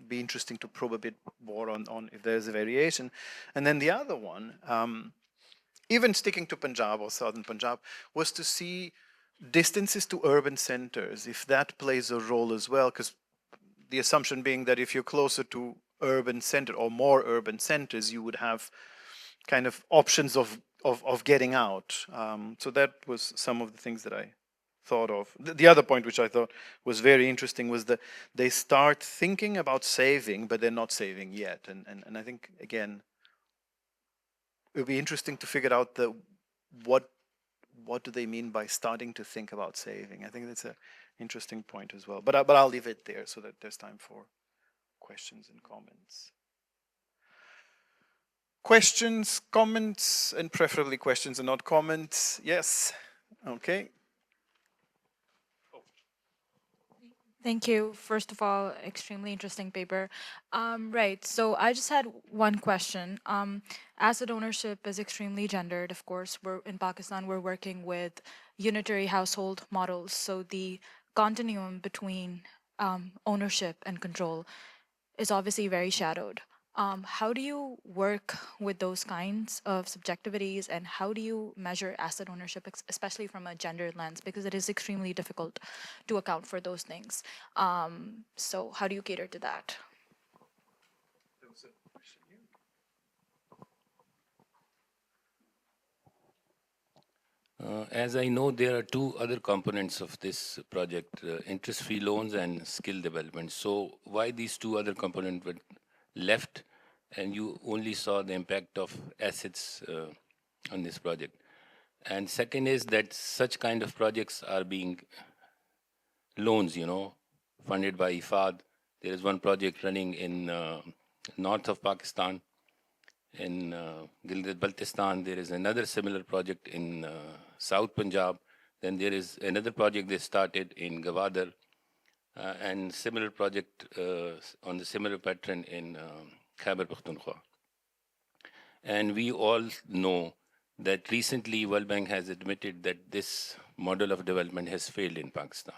Be interesting to probe a bit more on if there's a variation. And then the other one, even sticking to Punjab or southern Punjab, was to see distances to urban centers, if that plays a role as well, because the assumption being that if you're closer to urban center or more urban centers, you would have kind of options of getting out. So that was some of the things that I thought of. The other point which I thought was very interesting was that they start thinking about saving, but they're not saving yet. And I think, again, it would be interesting to figure out what do they mean by starting to think about saving. I think that's an interesting point as well. But I'll leave it there so that there's time for questions and comments. Questions, comments, and preferably questions and not comments. Yes. Okay. Thank you. First of all, extremely interesting paper. Right, so I just had one question. Asset ownership is extremely gendered, of course. In Pakistan, we're working with unitary household models, so the continuum between ownership and control is obviously very shadowed. How do you work with those kinds of subjectivities, and how do you measure asset ownership, especially from a gendered lens, because it is extremely difficult to account for those things. So how do you cater to that? As I know, there are two other components of this project, interest-free loans and skill development. So why these two other components were left and you only saw the impact of assets on this project? And second is that such kind of projects are being loans, funded by IFAD. There is one project running in north of Pakistan, in Gilgit-Baltistan. There is another similar project in South Punjab. Then there is another project they started in Gwadar, and similar project on the similar pattern in Khyber Pakhtunkhwa. And we all know that recently World Bank has admitted that this model of development has failed in Pakistan.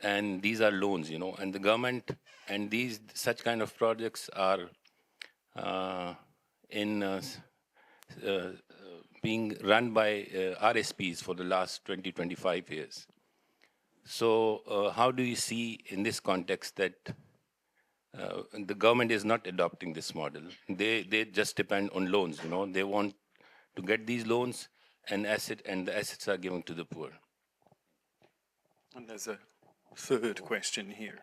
And these are loans, and the government and such kind of projects are being run by RSPs for the last 20, 25 years. So how do you see in this context that the government is not adopting this model. They just depend on loans. They want to get these loans and the assets are given to the poor. And there's a third question here.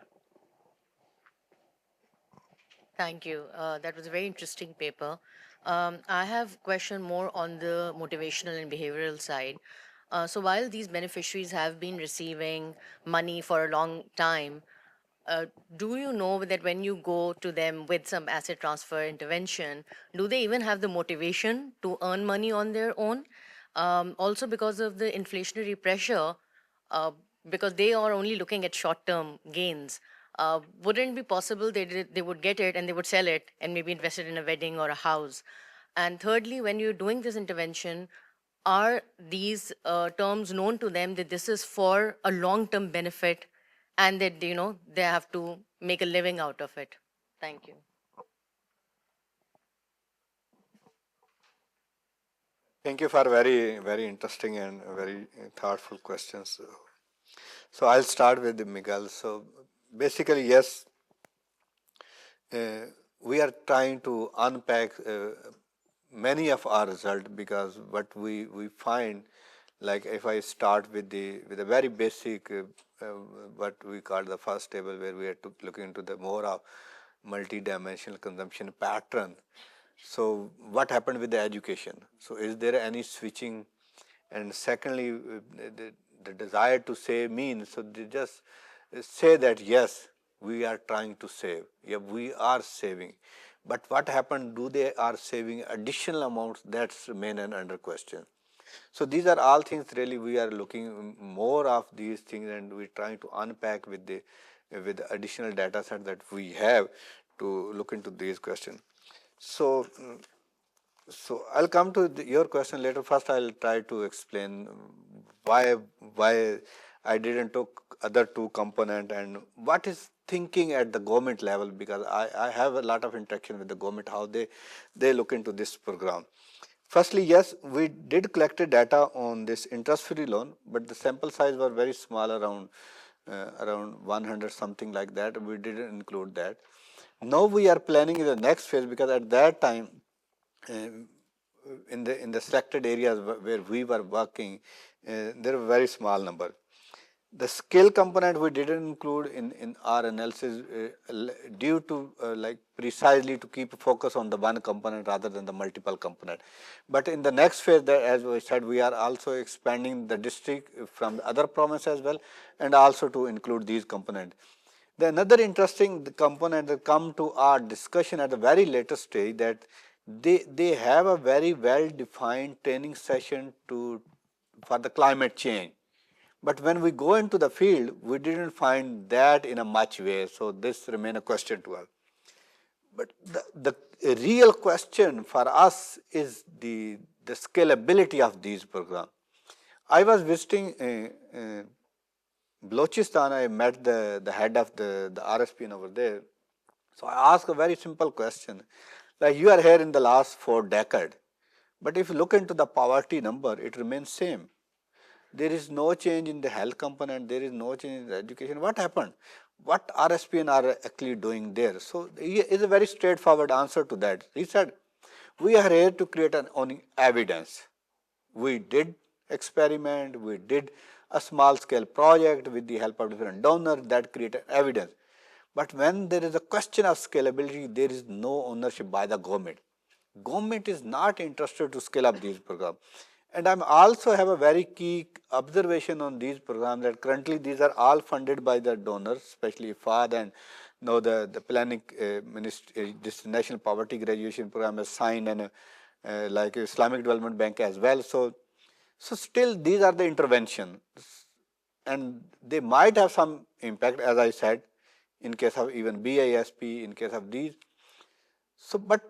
Thank you. That was a very interesting paper. I have a question more on the motivational and behavioral side. So while these beneficiaries have been receiving money for a long time, do you know that when you go to them with some asset transfer intervention, do they even have the motivation to earn money on their own? Also, because of the inflationary pressure, uh, because they are only looking at short-term gains, wouldn't it be possible they would get it and they would sell it and maybe invest it in a wedding or a house? And thirdly, when you're doing this intervention, are these terms known to them that this is for a long-term benefit and that they have to make a living out of it? Thank you. Thank you for very, very interesting and very thoughtful questions. So I'll start with Miguel. So basically, yes, we are trying to unpack many of our results, because what we find, like if I start with the very basic what we call the first table, where we are looking into the more of multidimensional consumption pattern. So what happened with the education? So is there any switching? And secondly, the desire to save means, so they just say that yes, we are trying to save, yeah, we are saving, but what happened, do they are saving additional amounts? That's remain an under question. So these are all things really we are looking more of these things, and we're trying to unpack with the additional data set that we have to look into these questions. So I'll come to your question later. First, I'll try to explain why I didn't took other two component and what is thinking at the government level, because I have a lot of interaction with the government, how they look into this program. Firstly, yes, we did collect data on this interest-free loan, but the sample size were very small, around 100 something like that. We didn't include that. Now we are planning in the next phase, because at that time, in the selected areas where we were working, there were very small number. The skill component we didn't include in our analysis due to like precisely to keep focus on the one component rather than the multiple component. But in the next phase, as we said, we are also expanding the district from the other province as well, and also to include these components. The another interesting component that come to our discussion at the very latest stage, that they have a very well defined training session for the climate change. But when we go into the field, we didn't find that in a much way. So this remain a question to us. But the real question for us is the scalability of these programs. I was visiting Balochistan. I met the head of the RSPN over there. So I asked a very simple question. Like, you are here in the last 4 decades, but if you look into the poverty number, it remains same. There is no change in the health component. There is no change in the education. What happened? What RSPN are actually doing there? So he is a very straightforward answer to that. He said, we are here to create on evidence. We did experiment. We did a small scale project with the help of different donors that created evidence. But when there is a question of scalability, there is no ownership by the government. Government is not interested to scale up these programs. And I also have a very key observation on these programs, that currently these are all funded by the donors, especially FAD, and now the planning ministry, this National Poverty Graduation Program has signed, and like Islamic Development Bank as well. So still these are the interventions, and they might have some impact, as I said, in case of even BISP, in case of these. So, but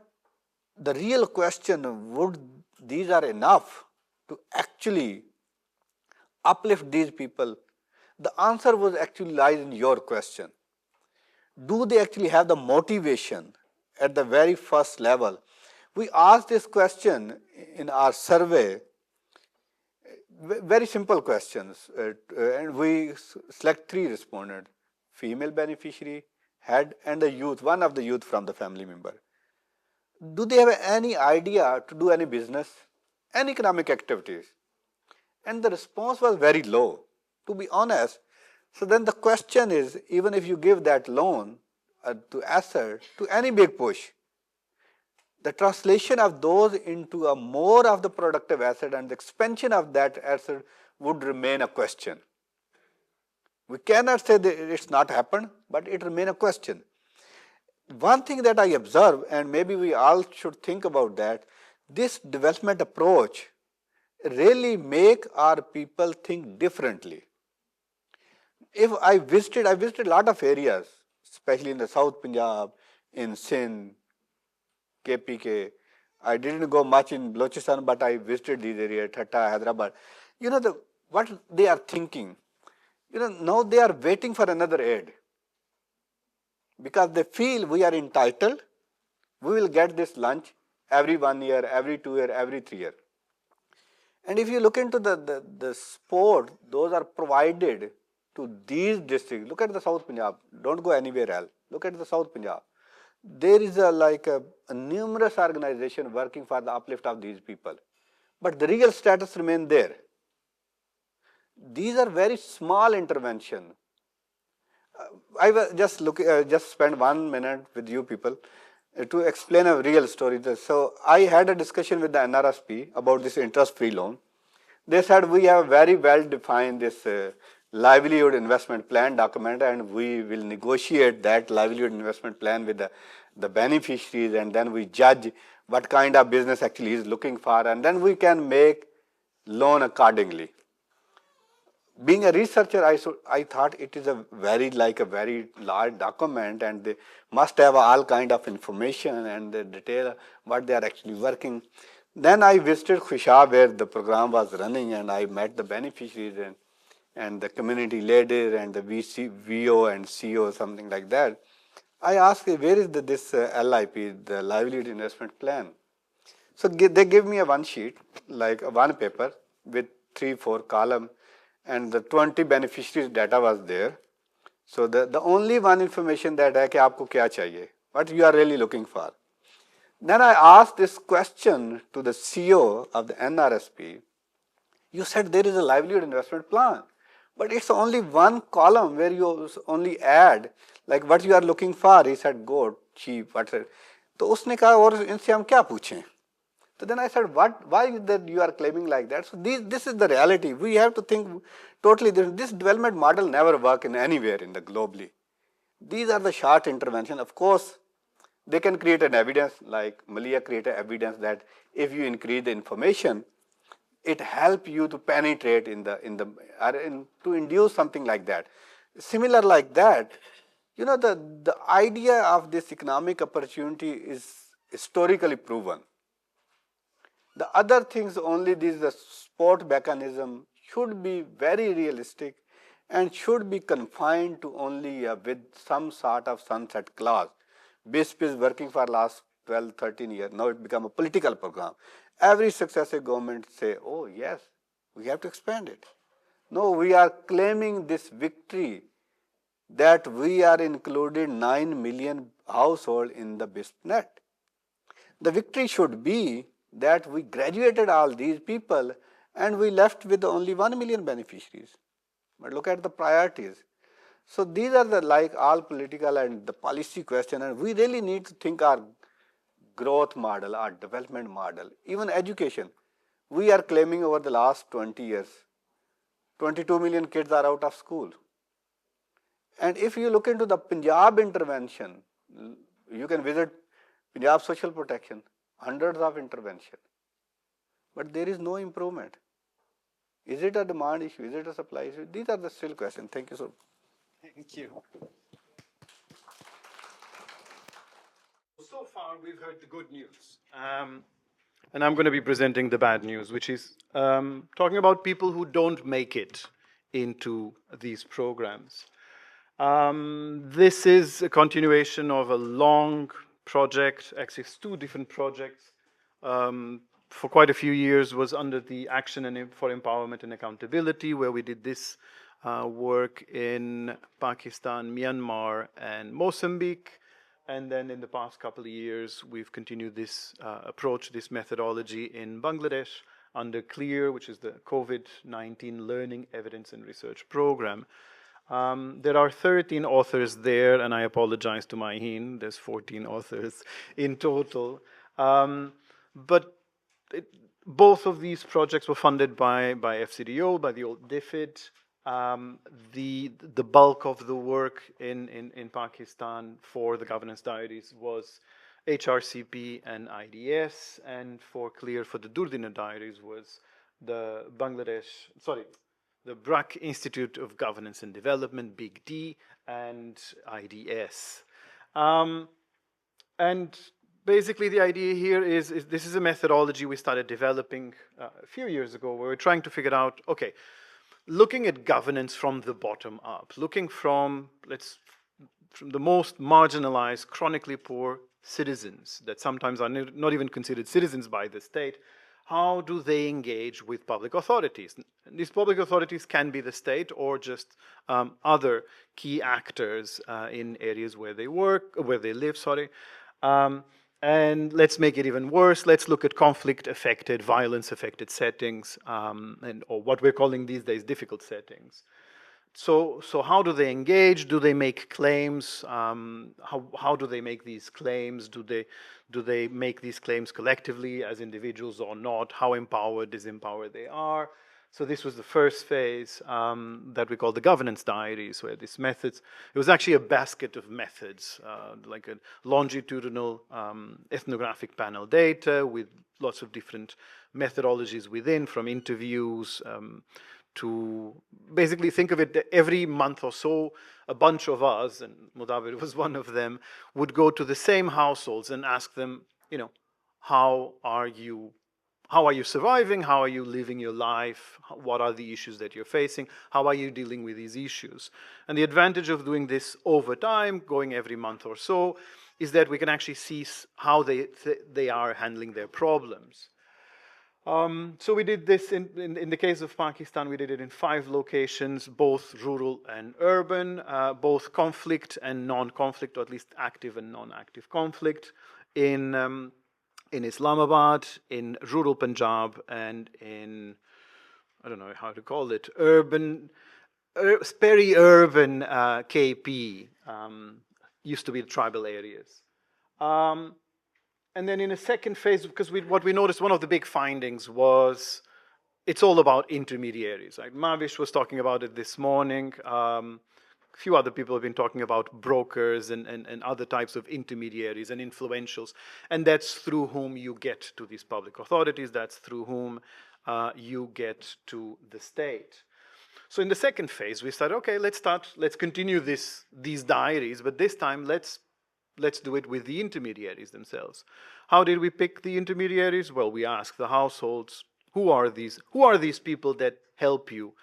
the real question, would these are enough to actually uplift these people? The answer was actually lies in your question. Do they actually have the motivation at the very first level? We asked this question in our survey, very simple questions, and we select 3 respondents: female beneficiary, head and the youth, one of the youth from the family member, do they have any idea to do any business, any economic activities? And the response was very low, to be honest. So then the question is, even if you give that loan to asset to any big push, the translation of those into a more of the productive asset and the expansion of that asset would remain a question. We cannot say that it's not happened, but it remains a question. One thing that I observe, and maybe we all should think about that, this development approach really make our people think differently. If I visited a lot of areas, especially in the South Punjab, in Sindh, KPK. I didn't go much in Balochistan, but I visited these areas, Thatta, Hyderabad. You know, what they are thinking, now they are waiting for another aid. Because they feel we are entitled, we will get this lunch every 1 year, every 2 years, every 3 years. And if you look into the support, those are provided to these districts. Look at the South Punjab, don't go anywhere else. Look at the South Punjab. There is a numerous organization working for the uplift of these people. But the real status remains there. These are very small intervention. I will just spend 1 minute with you people to explain a real story. So I had a discussion with the NRSP about this interest-free loan. They said we have very well defined this livelihood investment plan document, and we will negotiate that livelihood investment plan with the beneficiaries, and then we judge what kind of business actually is looking for, and then we can make loan accordingly. Being a researcher, I thought it is a very large document, and they must have all kind of information and the detail what they are actually working. Then I visited Khushab where the program was running, and I met the beneficiaries and the community leader and the VO and CO, something like that. I asked, where is this LIP, the Livelihood Investment Plan? So they give me a one sheet, like a one paper with 3-4 columns, and the 20 beneficiaries data was there. So the only one information that hai ki aapko kya chahiye, what you are really looking for. Then I asked this question to the CEO of the NRSP. You said there is a livelihood investment plan, but it's only one column where you only add like what you are looking for. He said goat, sheep, whatever. तो उसने कहा और इनसे हम क्या पूछें? So then I said, why is that you are claiming like that? So this is the reality. We have to think totally different. This development model never work in anywhere in the globally. These are the short intervention. Of course, they can create an evidence, like Maliha created evidence that if you increase the information, it help you to penetrate to induce something like that. Similar like that, the idea of this economic opportunity is historically proven. The other things only the support mechanism should be very realistic and should be confined to only with some sort of sunset clause. BISP is working for last 12, 13 years. Now it become a political program. Every successive government say, oh yes, we have to expand it. No, we are claiming this victory that we are included 9 million household in the BISP net. The victory should be that we graduated all these people and we left with only 1 million beneficiaries. But look at the priorities. So these are the all political and the policy question, and we really need to think our growth model, our development model, even education. We are claiming over the last 20 years, 22 million kids are out of school. And if you look into the Punjab intervention, you can visit Punjab Social Protection, hundreds of intervention. But there is no improvement. Is it a demand issue? Is it a supply issue? These are the still questions. Thank you so much. Thank you. So far, we've heard the good news. And I'm going to be presenting the bad news, which is talking about people who don't make it into these programs. This is a continuation of a long project, actually it's 2 different projects. For quite a few years was under the Action for Empowerment and Accountability, where we did this work in Pakistan, Myanmar, and Mozambique. And then in the past couple of years, we've continued this approach, this methodology in Bangladesh under CLEAR, which is the COVID-19 Learning, Evidence, and Research Program. There are 13 authors there, and I apologize to Mahin, there's 14 authors in total. But both of these projects were funded by FCDO, by the old DFID. The bulk of the work in Pakistan for the governance diaries was HRCP and IDS, and for CLEAR for the Durdina diaries was the the BRAC Institute of Governance and Development, Big D, and IDS. And basically the idea here is this is a methodology we started developing a few years ago, where we're trying to figure out, okay, looking at governance from the bottom up, looking from the most marginalized, chronically poor citizens that sometimes are not even considered citizens by the state, how do they engage with public authorities? And these public authorities can be the state or just other key actors in areas where they work, where they live, sorry. And let's make it even worse. Let's look at conflict-affected, violence-affected settings, or what we're calling these days difficult settings. So how do they engage? Do they make claims? How do they make these claims? Do they make these claims collectively as individuals or not? How empowered, disempowered they are? So this was the first phase that we call the governance diaries, where these methods, it was actually a basket of methods, like a longitudinal ethnographic panel data with lots of different methodologies within, from interviews to basically think of it that every month or so, a bunch of us, and Mudawir was one of them, would go to the same households and ask them, how are you surviving? How are you living your life? What are the issues that you're facing? How are you dealing with these issues? And the advantage of doing this over time, going every month or so, is that we can actually see how they are handling their problems. So we did this in the case of Pakistan, we did it in 5 locations, both rural and urban, both conflict and non-conflict, or at least active and non-active conflict, in Islamabad, in rural Punjab, and in, I don't know how to call it, peri-urban KP, used to be the tribal areas. And then in a second phase, because what we noticed, one of the big findings was it's all about intermediaries. Right? Mavish was talking about it this morning. A few other people have been talking about brokers and other types of intermediaries and influentials. And that's through whom you get to these public authorities. That's through whom you get to the state. So in the second phase, we said, okay, let's continue these diaries, but this time let's do it with the intermediaries themselves. How did we pick the intermediaries? Well, we asked the households, who are these people that help you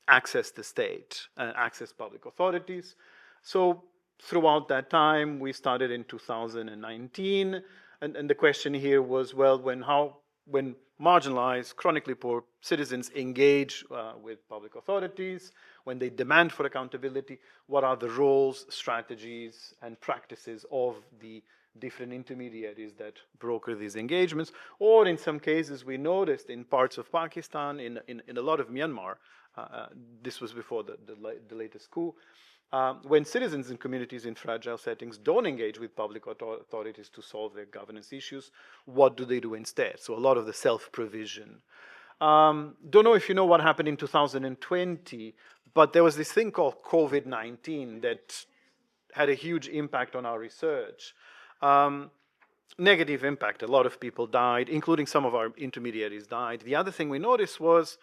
access the state, access public authorities? So throughout that time, we started in 2019, and the question here was, well, when marginalized, chronically poor citizens engage with public authorities, when they demand for accountability, what are the roles, strategies, and practices of the different intermediaries that broker these engagements? Or in some cases, we noticed in parts of Pakistan, in a lot of Myanmar, this was before the latest coup, when citizens and communities in fragile settings don't engage with public authorities to solve their governance issues, what do they do instead? So a lot of the self-provision. Don't know if you know what happened in 2020, but there was this thing called COVID-19 that had a huge impact on our research. Negative impact, a lot of people died, including some of our intermediaries died. The other thing we noticed was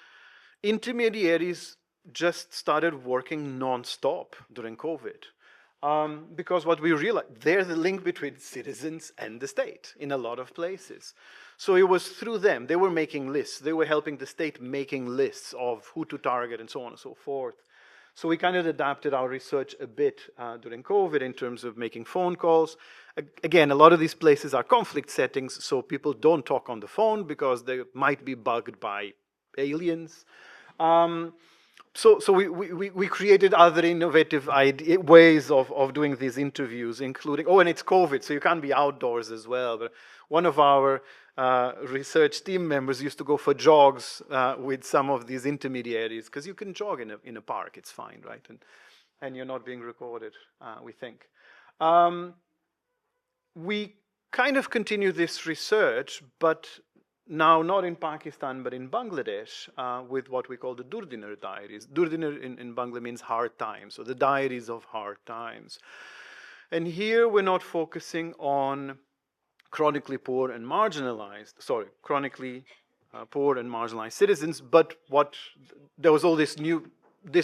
intermediaries just started working non-stop during COVID. Because what we realized, there's a link between citizens and the state in a lot of places. So it was through them. They were making lists. They were helping the state making lists of who to target and so on and so forth. So we kind of adapted our research a bit during COVID in terms of making phone calls. Again, a lot of these places are conflict settings, so people don't talk on the phone because they might be bugged by aliens. so we created other innovative ways of doing these interviews, including, and it's COVID, so you can't be outdoors as well. But one of our research team members used to go for jogs with some of these intermediaries, because you can jog in a park, it's fine, right? And you're not being recorded, we think. We kind of continue this research, but now not in Pakistan, but in Bangladesh, with what we call the Durdinar diaries. Durdinar in Bangla means hard times, so the diaries of hard times. And here we're not focusing on chronically poor and marginalized, chronically poor and marginalized citizens, but there was all this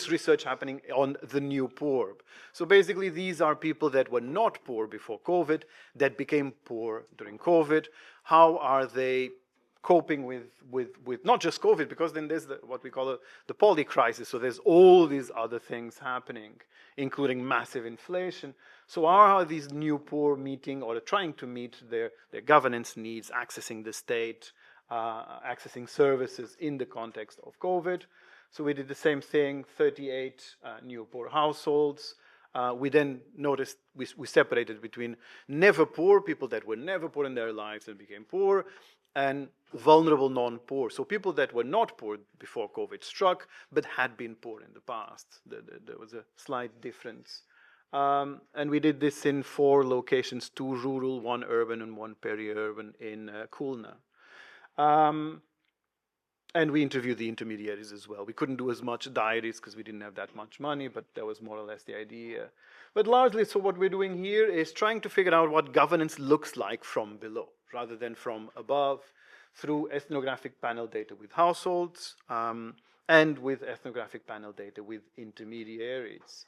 research happening on the new poor. So basically these are people that were not poor before COVID, that became poor during COVID. How are they coping with not just COVID, because then there's what we call the poly crisis. So there's all these other things happening, including massive inflation. So how are these new poor meeting or trying to meet their governance needs, accessing the state, accessing services in the context of COVID? So we did the same thing, 38 new poor households. We then noticed, we separated between never poor, people that were never poor in their lives and became poor, and vulnerable non-poor. So people that were not poor before COVID struck, but had been poor in the past. There was a slight difference. And we did this in 4 locations, 2 rural, 1 urban, and 1 peri-urban in Khulna. And we interviewed the intermediaries as well. We couldn't do as much diaries because we didn't have that much money, but that was more or less the idea. But largely, so what we're doing here is trying to figure out what governance looks like from below, rather than from above, through ethnographic panel data with households, and with ethnographic panel data with intermediaries.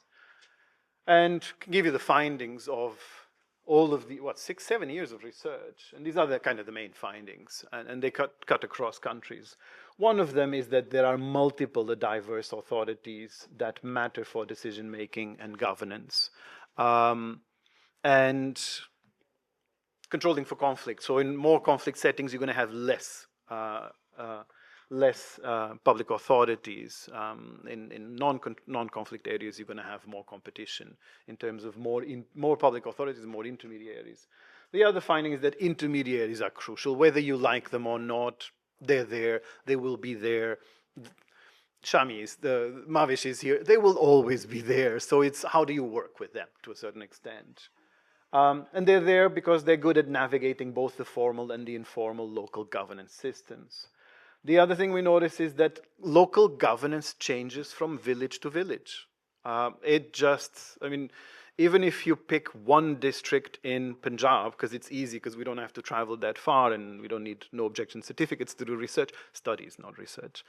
And can give you the findings of all of the, 6, 7 years of research. And these are the kind of the main findings, and they cut across countries. One of them is that there are multiple diverse authorities that matter for decision-making and governance. And controlling for conflict. So in more conflict settings, you're going to have less public authorities. In non-conflict areas, you're going to have more competition in terms of more public authorities, more intermediaries. The other finding is that intermediaries are crucial. Whether you like them or not, they're there. They will be there. Shamis, Mavish is here. They will always be there. So it's how do you work with them to a certain extent. And they're there because they're good at navigating both the formal and the informal local governance systems. The other thing we notice is that local governance changes from village to village. Even if you pick one district in Punjab, because it's easy, because we don't have to travel that far and we don't need no objection certificates to do research, studies, not research.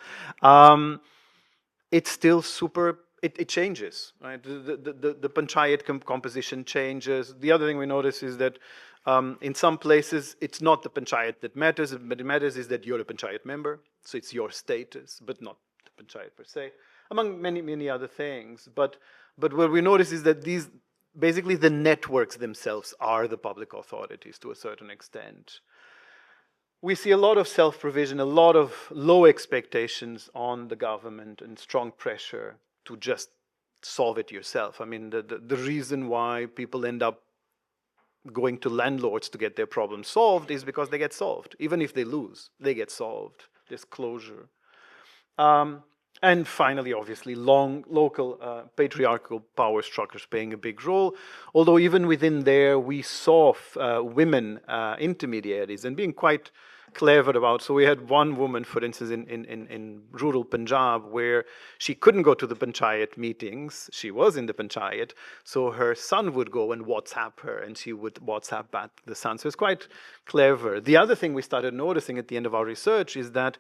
It's still super, it changes, right? The panchayat composition changes. The other thing we notice is that in some places, it's not the panchayat that matters, but it matters is that you're a panchayat member, so it's your status, but not the panchayat per se, among many, many other things. But what we notice is that basically the networks themselves are the public authorities to a certain extent. We see a lot of self-provision, a lot of low expectations on the government and strong pressure to just solve it yourself. I mean, the reason why people end up going to landlords to get their problems solved is because they get solved. Even if they lose, they get solved. There's closure. And finally, obviously, local patriarchal power structures playing a big role. Although even within there, we saw women intermediaries and being quite clever about. So we had one woman, for instance, in rural Punjab, where she couldn't go to the panchayat meetings. She was in the panchayat, so her son would go and WhatsApp her, and she would WhatsApp back the son. So it's quite clever. The other thing we started noticing at the end of our research is that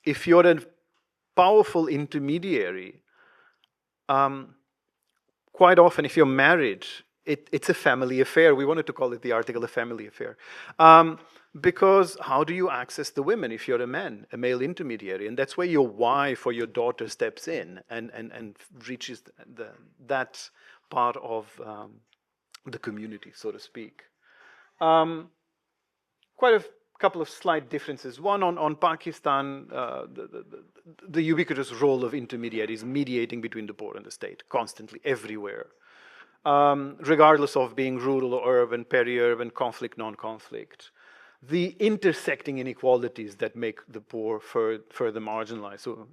if you're a powerful intermediary, quite often, if you're married, it's a family affair. We wanted to call it the article a family affair. Because how do you access the women if you're a man, a male intermediary? And that's where your wife or your daughter steps in and reaches that part of the community, so to speak. Quite a couple of slight differences. One on Pakistan, the ubiquitous role of intermediaries mediating between the poor and the state, constantly, everywhere. Regardless of being rural or urban, peri-urban, conflict, non-conflict. The intersecting inequalities that make the poor further marginalized. So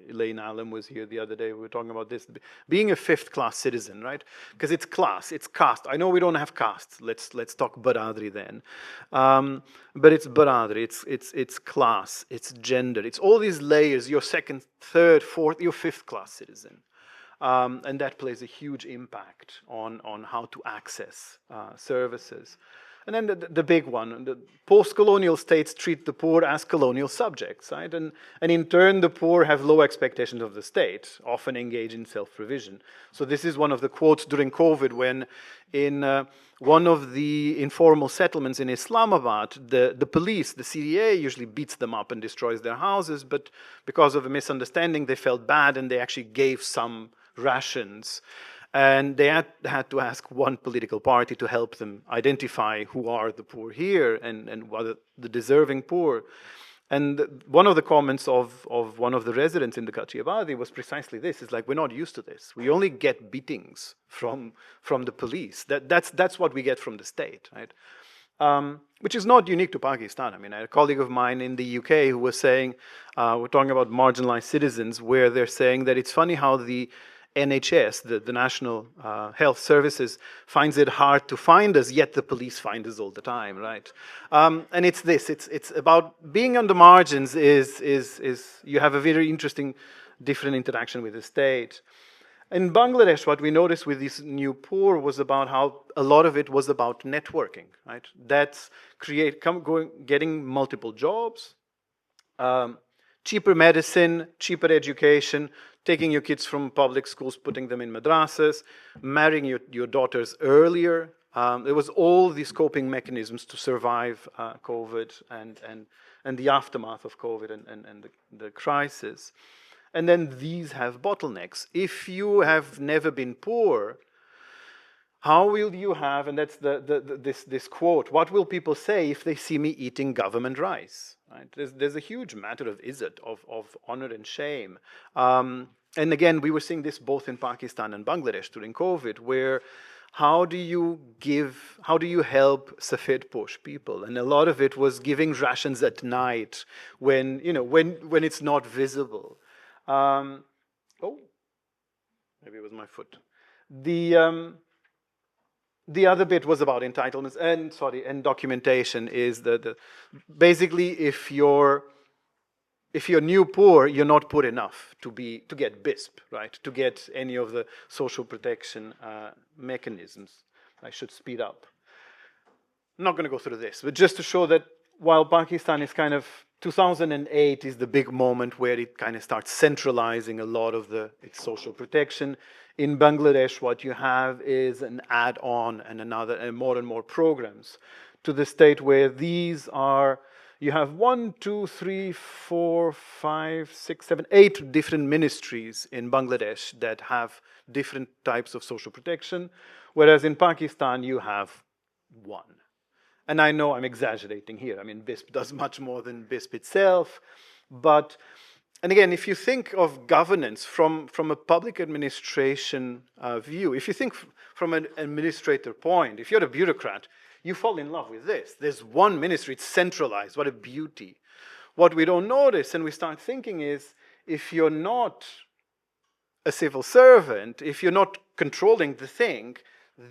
Elaine Allen was here the other day, we were talking about this. Being a fifth-class citizen, right? Because it's class, it's caste. I know we don't have castes. Let's talk Baradri then. But it's Baradri, it's class, it's gender, it's all these layers. You're second, third, fourth, you're fifth-class citizen. And that plays a huge impact on how to access services. And then the big one, the post-colonial states treat the poor as colonial subjects, right? And in turn, the poor have low expectations of the state, often engage in self-provision. So this is one of the quotes during COVID when in one of the informal settlements in Islamabad, the police, the CDA, usually beats them up and destroys their houses, but because of a misunderstanding, they felt bad and they actually gave some rations. And they had to ask one political party to help them identify who are the poor here and what are the deserving poor. And one of the comments of one of the residents in the Kachiabadi was precisely this. It's like, we're not used to this. We only get beatings from the police. That's what we get from the state, right? Which is not unique to Pakistan. I mean, I had a colleague of mine in the UK who was saying, we're talking about marginalized citizens, where they're saying that it's funny how the NHS, the National Health Services, finds it hard to find us, yet the police find us all the time, right? And it's this, it's about being on the margins is you have a very interesting, different interaction with the state. In Bangladesh, what we noticed with this new poor was about how a lot of it was about networking, right? That's getting multiple jobs, cheaper medicine, cheaper education, taking your kids from public schools, putting them in madrasas, marrying your daughters earlier. There was all these coping mechanisms to survive COVID and the aftermath of COVID and the crisis. And then these have bottlenecks. If you have never been poor, how will you have, and that's this quote, what will people say if they see me eating government rice? Right? There's a huge matter of izzat, of honor and shame. And again, we were seeing this both in Pakistan and Bangladesh during COVID, where how do you help Safed Posh people? And a lot of it was giving rations at night when it's not visible. Oh, maybe it was my foot. The other bit was about entitlements and documentation. Is basically if you're new poor, you're not poor enough to get BISP, right? To get any of the social protection mechanisms. I should speed up. I'm not going to go through this, but just to show that while Pakistan is kind of 2008 is the big moment where it kind of starts centralizing a lot of its social protection. In Bangladesh, what you have is an add-on and more and more programs to the state where these are, you have 1, 2, 3, 4, 5, 6, 7, 8 different ministries in Bangladesh that have different types of social protection, whereas in Pakistan you have one. And I know I'm exaggerating here. I mean, BISP does much more than BISP itself. But, and again, if you think of governance from a public administration view, if you think from an administrator point, if you're a bureaucrat, you fall in love with this. There's one ministry, it's centralized, what a beauty. What we don't notice and we start thinking is, if you're not a civil servant, if you're not controlling the thing,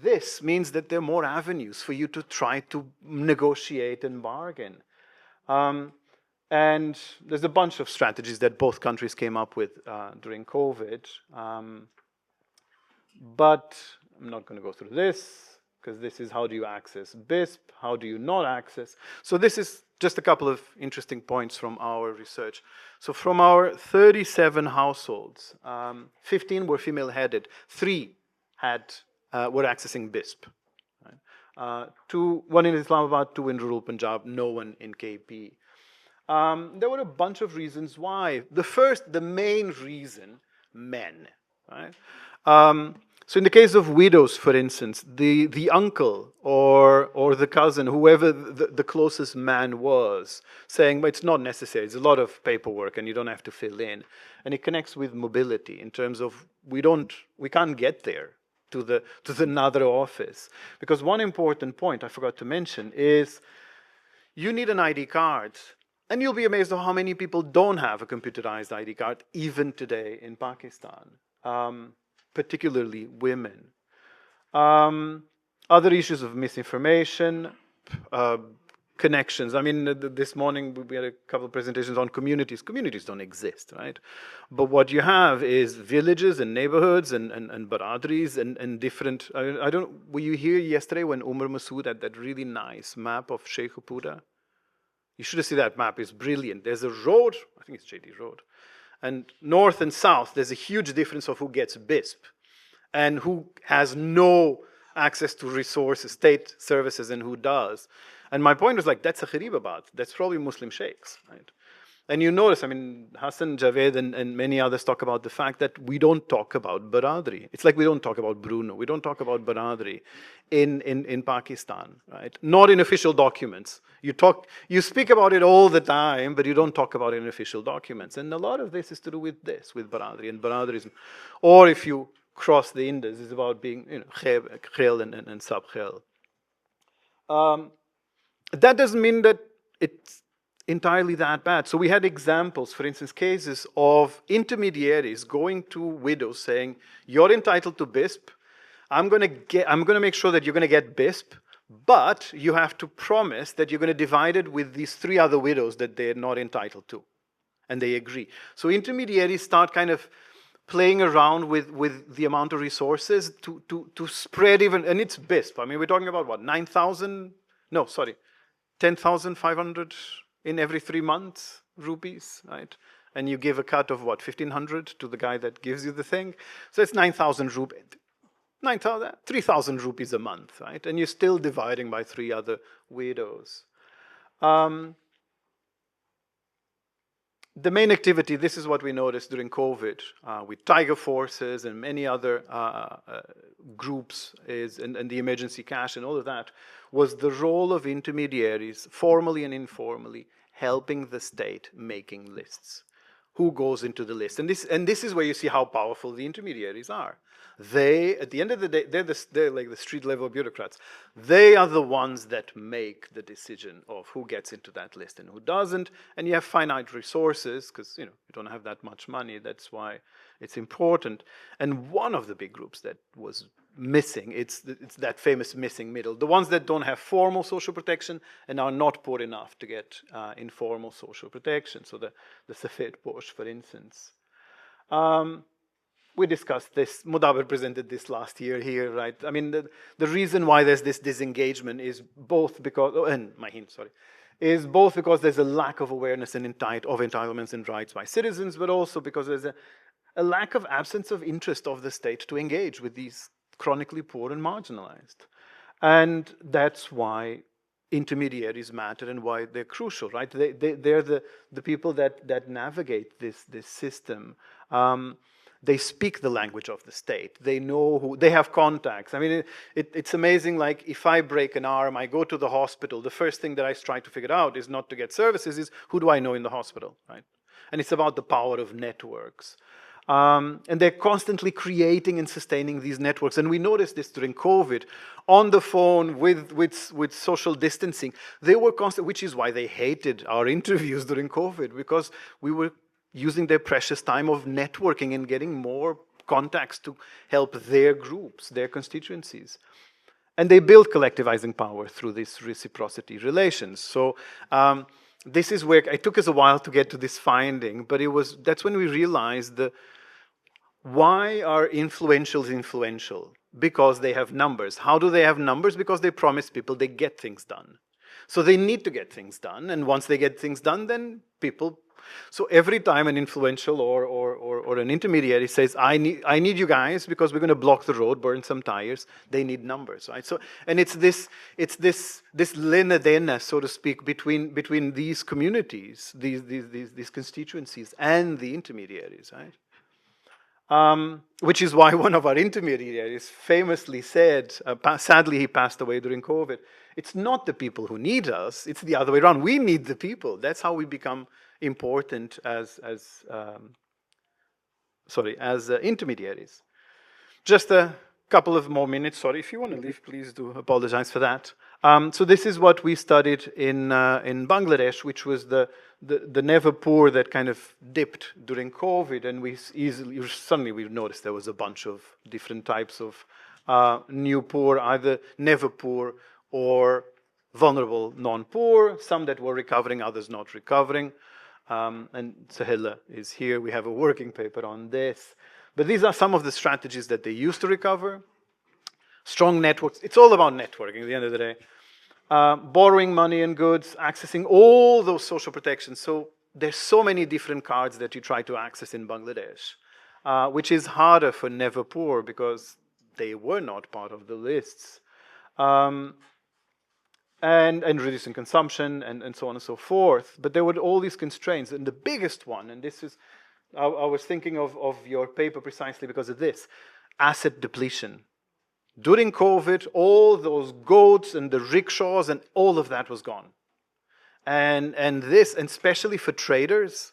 this means that there are more avenues for you to try to negotiate and bargain. And there's a bunch of strategies that both countries came up with during COVID. But I'm not going to go through this, because this is how do you access BISP, how do you not access. So this is just a couple of interesting points from our research. So from our 37 households, 15 were female-headed, 3 were accessing BISP. Right? 1 in Islamabad, 2 in rural Punjab, no one in KP. There were a bunch of reasons why. The main reason, men. Right? So in the case of widows, for instance, the uncle or the cousin, whoever the closest man was, saying, well, it's not necessary, it's a lot of paperwork and you don't have to fill in. And it connects with mobility in terms of we can't get there to the another office. Because one important point I forgot to mention is you need an ID card. And you'll be amazed at how many people don't have a computerized ID card, even today in Pakistan. Particularly women. Other issues of misinformation, connections. I mean, this morning we had a couple of presentations on communities. Communities don't exist, right? But what you have is villages and neighborhoods and baradris and different. I don't. Were you here yesterday when Umar Masood had that really nice map of Sheikhupura? You should have seen that map. It's brilliant. There's a road. I think it's JD Road. And north and south, there's a huge difference of who gets BISP and who has no access to resources, state services, and who does. And my point was like, that's a Kharibabad. That's probably Muslim sheikhs, right? And you notice, I mean, Hassan, Javed, and many others talk about the fact that we don't talk about Baradri. It's like we don't talk about Bruno. We don't talk about Baradri in Pakistan, right? Not in official documents. You speak about it all the time, but you don't talk about it in official documents. And a lot of this is to do with this, with Baradri and Baradrism. Or if you cross the Indus, it's about being, khel and sub-khel. That doesn't mean that it's entirely that bad. So we had examples, for instance, cases of intermediaries going to widows saying, you're entitled to BISP, I'm going to make sure that you're going to get BISP, but you have to promise that you're going to divide it with these 3 other widows that they're not entitled to. And they agree. So intermediaries start kind of playing around with the amount of resources to spread even, and it's BISP. I mean, we're talking about what, 10,500 in every 3 months rupees, right? And you give a cut of what, 1,500 to the guy that gives you the thing. So it's 9,000 rupees, 3,000 rupees a month, right? And you're still dividing by 3 other widows. The main activity, this is what we noticed during COVID with Tiger Forces and many other groups and the emergency cash and all of that, was the role of intermediaries, formally and informally, helping the state making lists. Who goes into the list? And this is where you see how powerful the intermediaries are. They, at the end of the day, they're like the street level bureaucrats. They are the ones that make the decision of who gets into that list and who doesn't. And you have finite resources because you don't have that much money. That's why it's important. And one of the big groups that was missing, it's that famous missing middle. The ones that don't have formal social protection and are not poor enough to get informal social protection. So the Safed Posh, for instance. We discussed this, Mudaber presented this last year here, right? I mean, the reason why there's this disengagement is both because, is both because there's a lack of awareness of entitlements and rights by citizens, but also because there's a lack of absence of interest of the state to engage with these chronically poor and marginalized. And that's why intermediaries matter and why they're crucial, right? They're the people that navigate this system. They speak the language of the state. They know who, they have contacts. I mean, it's amazing, like if I break an arm, I go to the hospital, the first thing that I try to figure out is not to get services, is who do I know in the hospital, right? And it's about the power of networks. And they're constantly creating and sustaining these networks. And we noticed this during COVID, on the phone with social distancing. They were constant, which is why they hated our interviews during COVID, because we were using their precious time of networking and getting more contacts to help their groups, their constituencies. And they build collectivizing power through these reciprocity relations. So this is where it took us a while to get to this finding, but that's when we realized why are influentials influential? Because they have numbers. How do they have numbers? Because they promise people they get things done. So they need to get things done, and once they get things done, then people. So every time an influential or an intermediary says, I need you guys because we're going to block the road, burn some tires, they need numbers, right? So, and it's this linadena, so to speak, between these communities, these constituencies and the intermediaries, right? Which is why one of our intermediaries famously said, sadly he passed away during COVID, it's not the people who need us, it's the other way around. We need the people. That's how we become important as intermediaries. Just a couple of more minutes. Sorry, if you want to leave, please do apologize for that. So this is what we studied in Bangladesh, which was the never poor that kind of dipped during COVID, and suddenly we noticed there was a bunch of different types of new poor, either never poor or vulnerable non-poor, some that were recovering, others not recovering. And Sahela is here. We have a working paper on this. But these are some of the strategies that they use to recover. Strong networks. It's all about networking at the end of the day. Borrowing money and goods, accessing all those social protections. So there's so many different cards that you try to access in Bangladesh, which is harder for never poor because they were not part of the lists. And reducing consumption and so on and so forth. But there were all these constraints. And the biggest one, and this is, I was thinking of your paper precisely because of this, asset depletion. During COVID, all those goats and the rickshaws and all of that was gone. And especially for traders,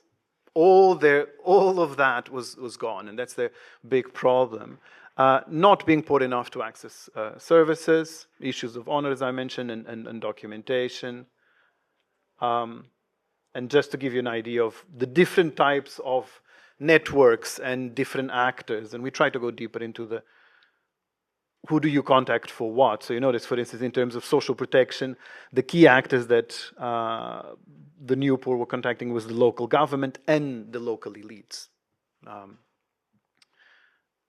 all of that was gone, and that's the big problem. Not being poor enough to access services, issues of honor, as I mentioned, and documentation. And just to give you an idea of the different types of networks and different actors, and we try to go deeper into the who do you contact for what. So you notice, for instance, in terms of social protection, the key actors that the new poor were contacting was the local government and the local elites.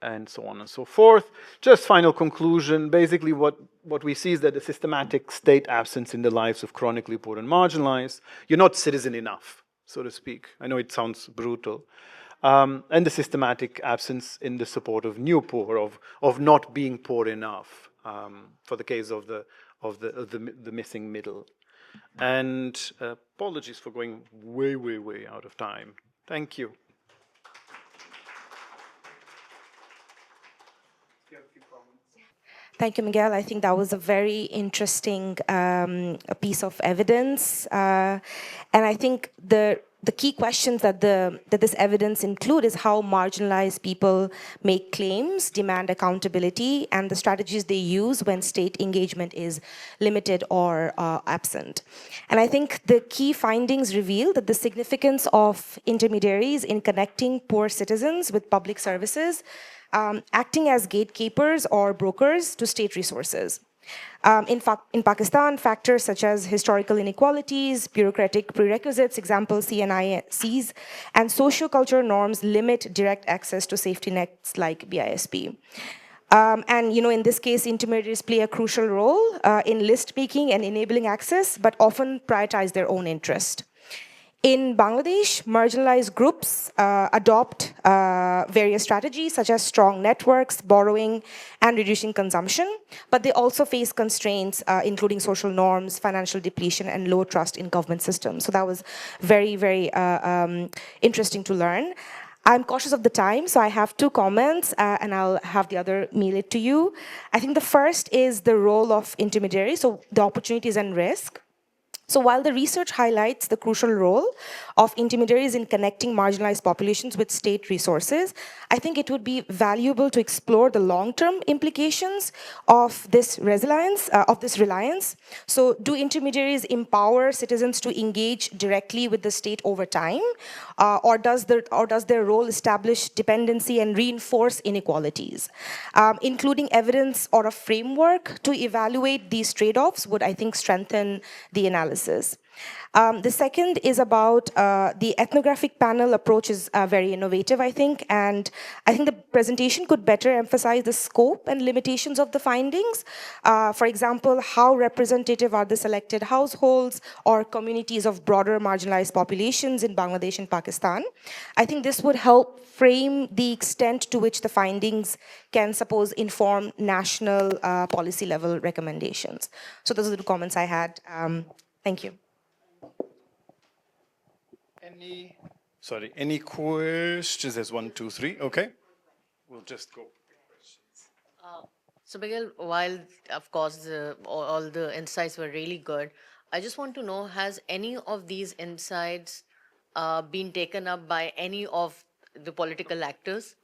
And so on and so forth. Just final conclusion, basically what we see is that the systematic state absence in the lives of chronically poor and marginalized, you're not citizen enough, so to speak. I know it sounds brutal. And the systematic absence in the support of new poor, of not being poor enough, for the case of the missing middle. And apologies for going way, way, way out of time. Thank you. Thank you, Miguel. I think that was a very interesting a piece of evidence. And I think the key questions that this evidence include is how marginalized people make claims, demand accountability, and the strategies they use when state engagement is limited or absent. And I think the key findings reveal that the significance of intermediaries in connecting poor citizens with public services, acting as gatekeepers or brokers to state resources. In Pakistan, factors such as historical inequalities, bureaucratic prerequisites, example CNICs, and socio-cultural norms limit direct access to safety nets like BISP. And in this case, intermediaries play a crucial role in list making and enabling access, but often prioritize their own interest. In Bangladesh, marginalized groups adopt various strategies such as strong networks, borrowing, and reducing consumption, but they also face constraints including social norms, financial depletion, and low trust in government systems. So that was very, very interesting to learn. I'm cautious of the time, so I have two comments, and I'll have the other mail it to you. I think the first is the role of intermediaries, so the opportunities and risk. So while the research highlights the crucial role of intermediaries in connecting marginalized populations with state resources, I think it would be valuable to explore the long-term implications of this reliance. So do intermediaries empower citizens to engage directly with the state over time, or does their role establish dependency and reinforce inequalities? Including evidence or a framework to evaluate these trade-offs would, I think, strengthen the analysis. The second is about the ethnographic panel approach is very innovative, I think, and I think the presentation could better emphasize the scope and limitations of the findings. For example, how representative are the selected households or communities of broader marginalized populations in Bangladesh and Pakistan? I think this would help frame the extent to which the findings can, suppose, inform national policy level recommendations. So those are the comments I had. Thank you. Any questions? There's 1, 2, 3. Okay. we'll just go. So Miguel, while of course all the insights were really good, I just want to know, has any of these insights been taken up by any of the political actors?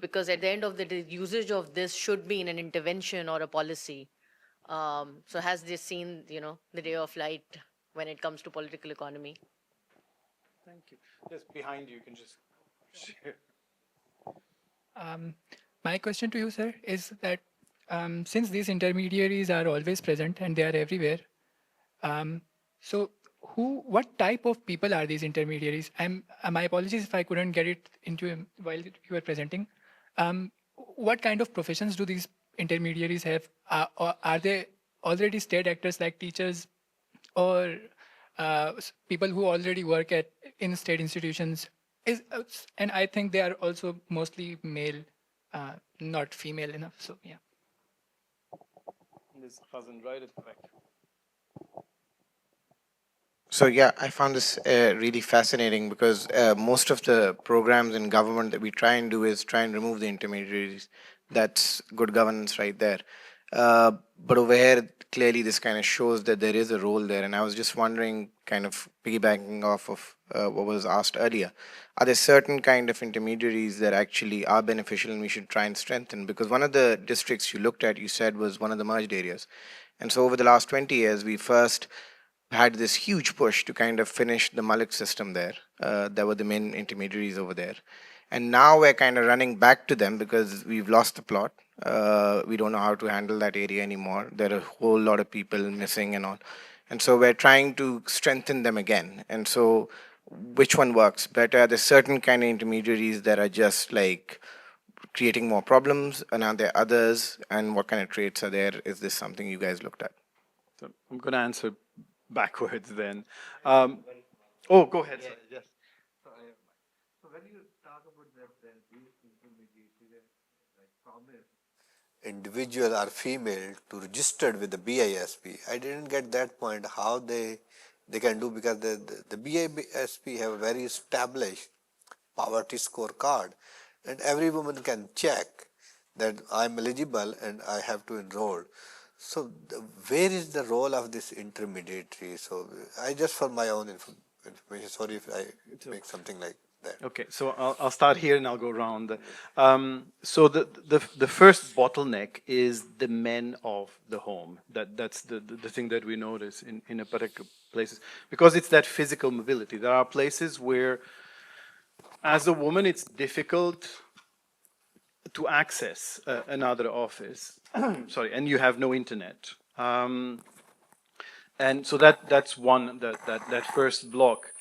Because at the end of the day, usage of this should be in an intervention or a policy. So has this seen, the day of light when it comes to political economy? Thank you. Just behind you, you can just share. My question to you, sir, is that since these intermediaries are always present and they are everywhere, so what type of people are these intermediaries? My apologies if I couldn't get it into while you were presenting. What kind of professions do these intermediaries have? Or are they already state actors like teachers, or people who already work in state institutions? And I think they are also mostly male, not female enough. So yeah. This wasn't right, it's correct. So yeah, I found this really fascinating because most of the programs in government that we try and do is try and remove the intermediaries. That's good governance right there. But over here, clearly this kind of shows that there is a role there. And I was just wondering, kind of piggybacking off of what was asked earlier, are there certain kind of intermediaries that actually are beneficial and we should try and strengthen? Because one of the districts you looked at, you said, was one of the merged areas. And so over the last 20 years, we first had this huge push to kind of finish the Malik system there. That were the main intermediaries over there. And now we're kind of running back to them because we've lost the plot. We don't know how to handle that area anymore. There are a whole lot of people missing and all. And so we're trying to strengthen them again. And so which one works better? Are there certain kind of intermediaries that are just like creating more problems? And are there others? And what kind of traits are there? Is this something you guys looked at? So I'm going to answer backwards then. Oh, go ahead. Sorry. Yes. So when you talk about that, these intermediaries, like promise individual or female to registered with the BISP, I didn't get that point how they can do, because the BISP have a very established poverty scorecard, and every woman can check that I'm eligible and I have to enroll. So where is the role of this intermediary? So I just for my own information, sorry if I make something like that. Okay, so I'll start here and I'll go around. So the first bottleneck is the men of the home. That's the thing that we notice in a particular places, because it's that physical mobility. There are places where, as a woman, it's difficult to access another office. Sorry, and you have no internet. And so that's one, that first block.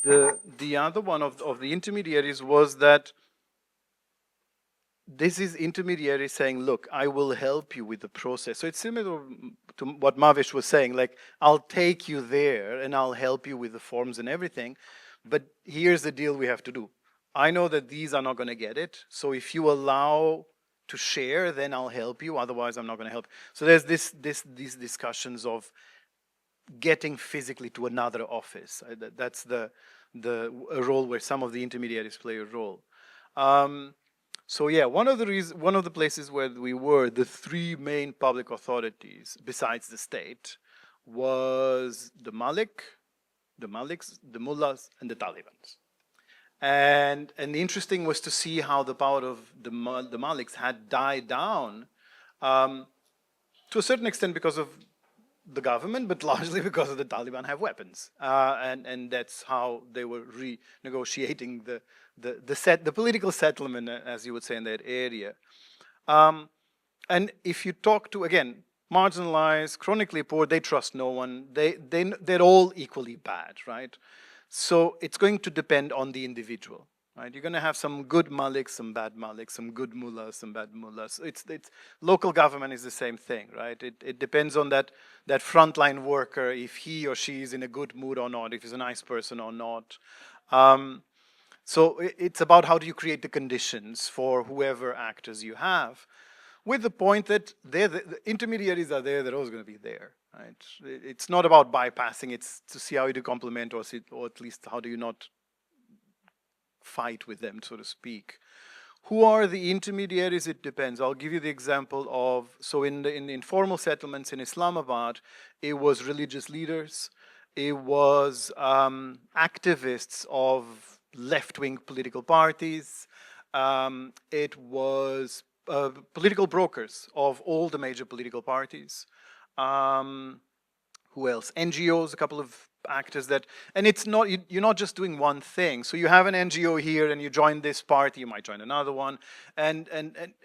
The other one of the intermediaries was that this is intermediaries saying, look, I will help you with the process. So it's similar to what Mavish was saying, like, I'll take you there and I'll help you with the forms and everything, but here's the deal we have to do. I know that these are not going to get it, so if you allow to share, then I'll help you, otherwise I'm not going to help. So there's these discussions of getting physically to another office. That's the role where some of the intermediaries play a role. So yeah, one of the places where we were, the three main public authorities besides the state, was the Maliks, the mullahs, and the Talibans. And the interesting was to see how the power of the Maliks had died down, to a certain extent because of the government, but largely because of the Taliban have weapons, and that's how they were renegotiating the political settlement, as you would say, in that area. And if you talk to, again, marginalized, chronically poor, they trust no one. They're all equally bad, right? So it's going to depend on the individual, right? You're going to have some good maliks, some bad maliks, some good mullahs, some bad mullahs. It's local government is the same thing, right? It depends on that frontline worker, if he or she is in a good mood or not, if he's a nice person or not. So it's about how do you create the conditions for whoever actors you have, with the point that the intermediaries are there, they're always going to be there. Right? It's not about bypassing, it's to see how you do complement, or at least how do you not fight with them, so to speak. Who are the intermediaries? It depends. I'll give you the example of, so in the informal settlements in Islamabad, it was religious leaders, it was activists of left-wing political parties, it was political brokers of all the major political parties. Who else? NGOs, a couple of actors that, and it's not, you're not just doing one thing. So you have an NGO here and you join this party, you might join another one, and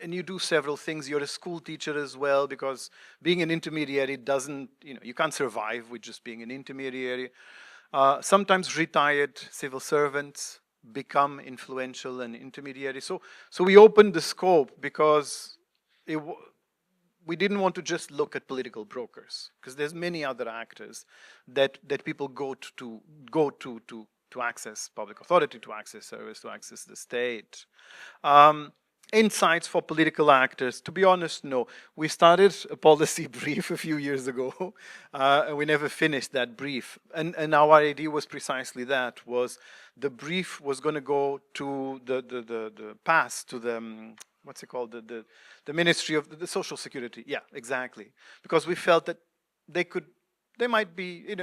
you do several things. You're a school teacher as well, because being an intermediary doesn't, you can't survive with just being an intermediary. Sometimes retired civil servants become influential and intermediary. So we opened the scope because we didn't want to just look at political brokers, because there's many other actors that people go to access public authority, to access service, to access the state. Insights for political actors, to be honest, no. We started a policy brief a few years ago, and we never finished that brief. And our idea was precisely that, was the brief was going to go to the pass, to the, what's it called, the Ministry of the Social Security. Yeah, exactly. Because we felt that they might be,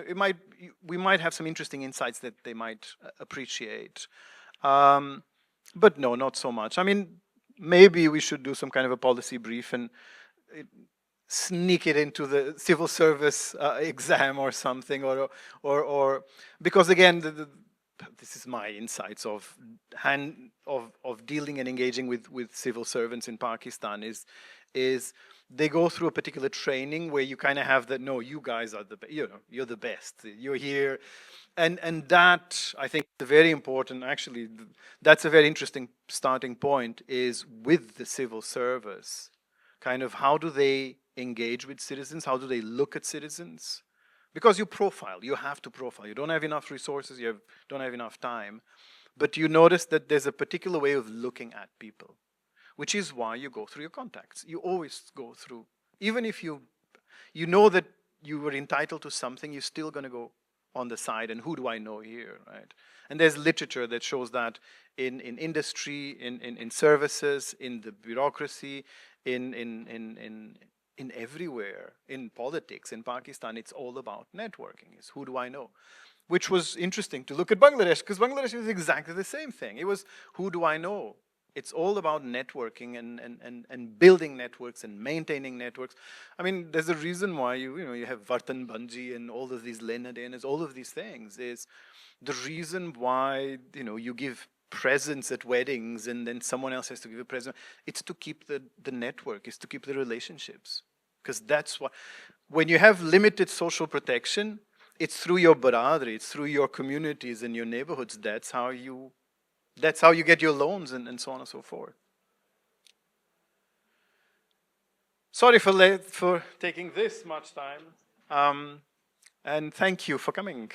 we might have some interesting insights that they might appreciate. But no, not so much. I mean, maybe we should do some kind of a policy brief and sneak it into the civil service exam or something, or because again, this is my insights of dealing and engaging with civil servants in Pakistan is they go through a particular training where you kind of have that, no, you guys are you're the best, you're here. And that, I think, is very important. Actually, that's a very interesting starting point, is with the civil service. Kind of how do they engage with citizens? How do they look at citizens? Because you profile, you have to profile. You don't have enough resources, don't have enough time. But you notice that there's a particular way of looking at people, which is why you go through your contacts. You always go through, even if you know that you were entitled to something, you're still going to go on the side, and who do I know here, right? And there's literature that shows that in industry, in services, in the bureaucracy, in everywhere, in politics, in Pakistan, it's all about networking. It's who do I know? Which was interesting to look at Bangladesh, because Bangladesh is exactly the same thing. It was who do I know? It's all about networking and building networks and maintaining networks. I mean, there's a reason why you have Vartan Banji and all of these Lenadenas, all of these things. Is the reason why you give presents at weddings and then someone else has to give a present. It's to keep the network, it's to keep the relationships. Because that's what, when you have limited social protection, it's through your baradri, it's through your communities and your neighborhoods. That's how you get your loans and so on and so forth. Sorry for taking this much time. And thank you for coming.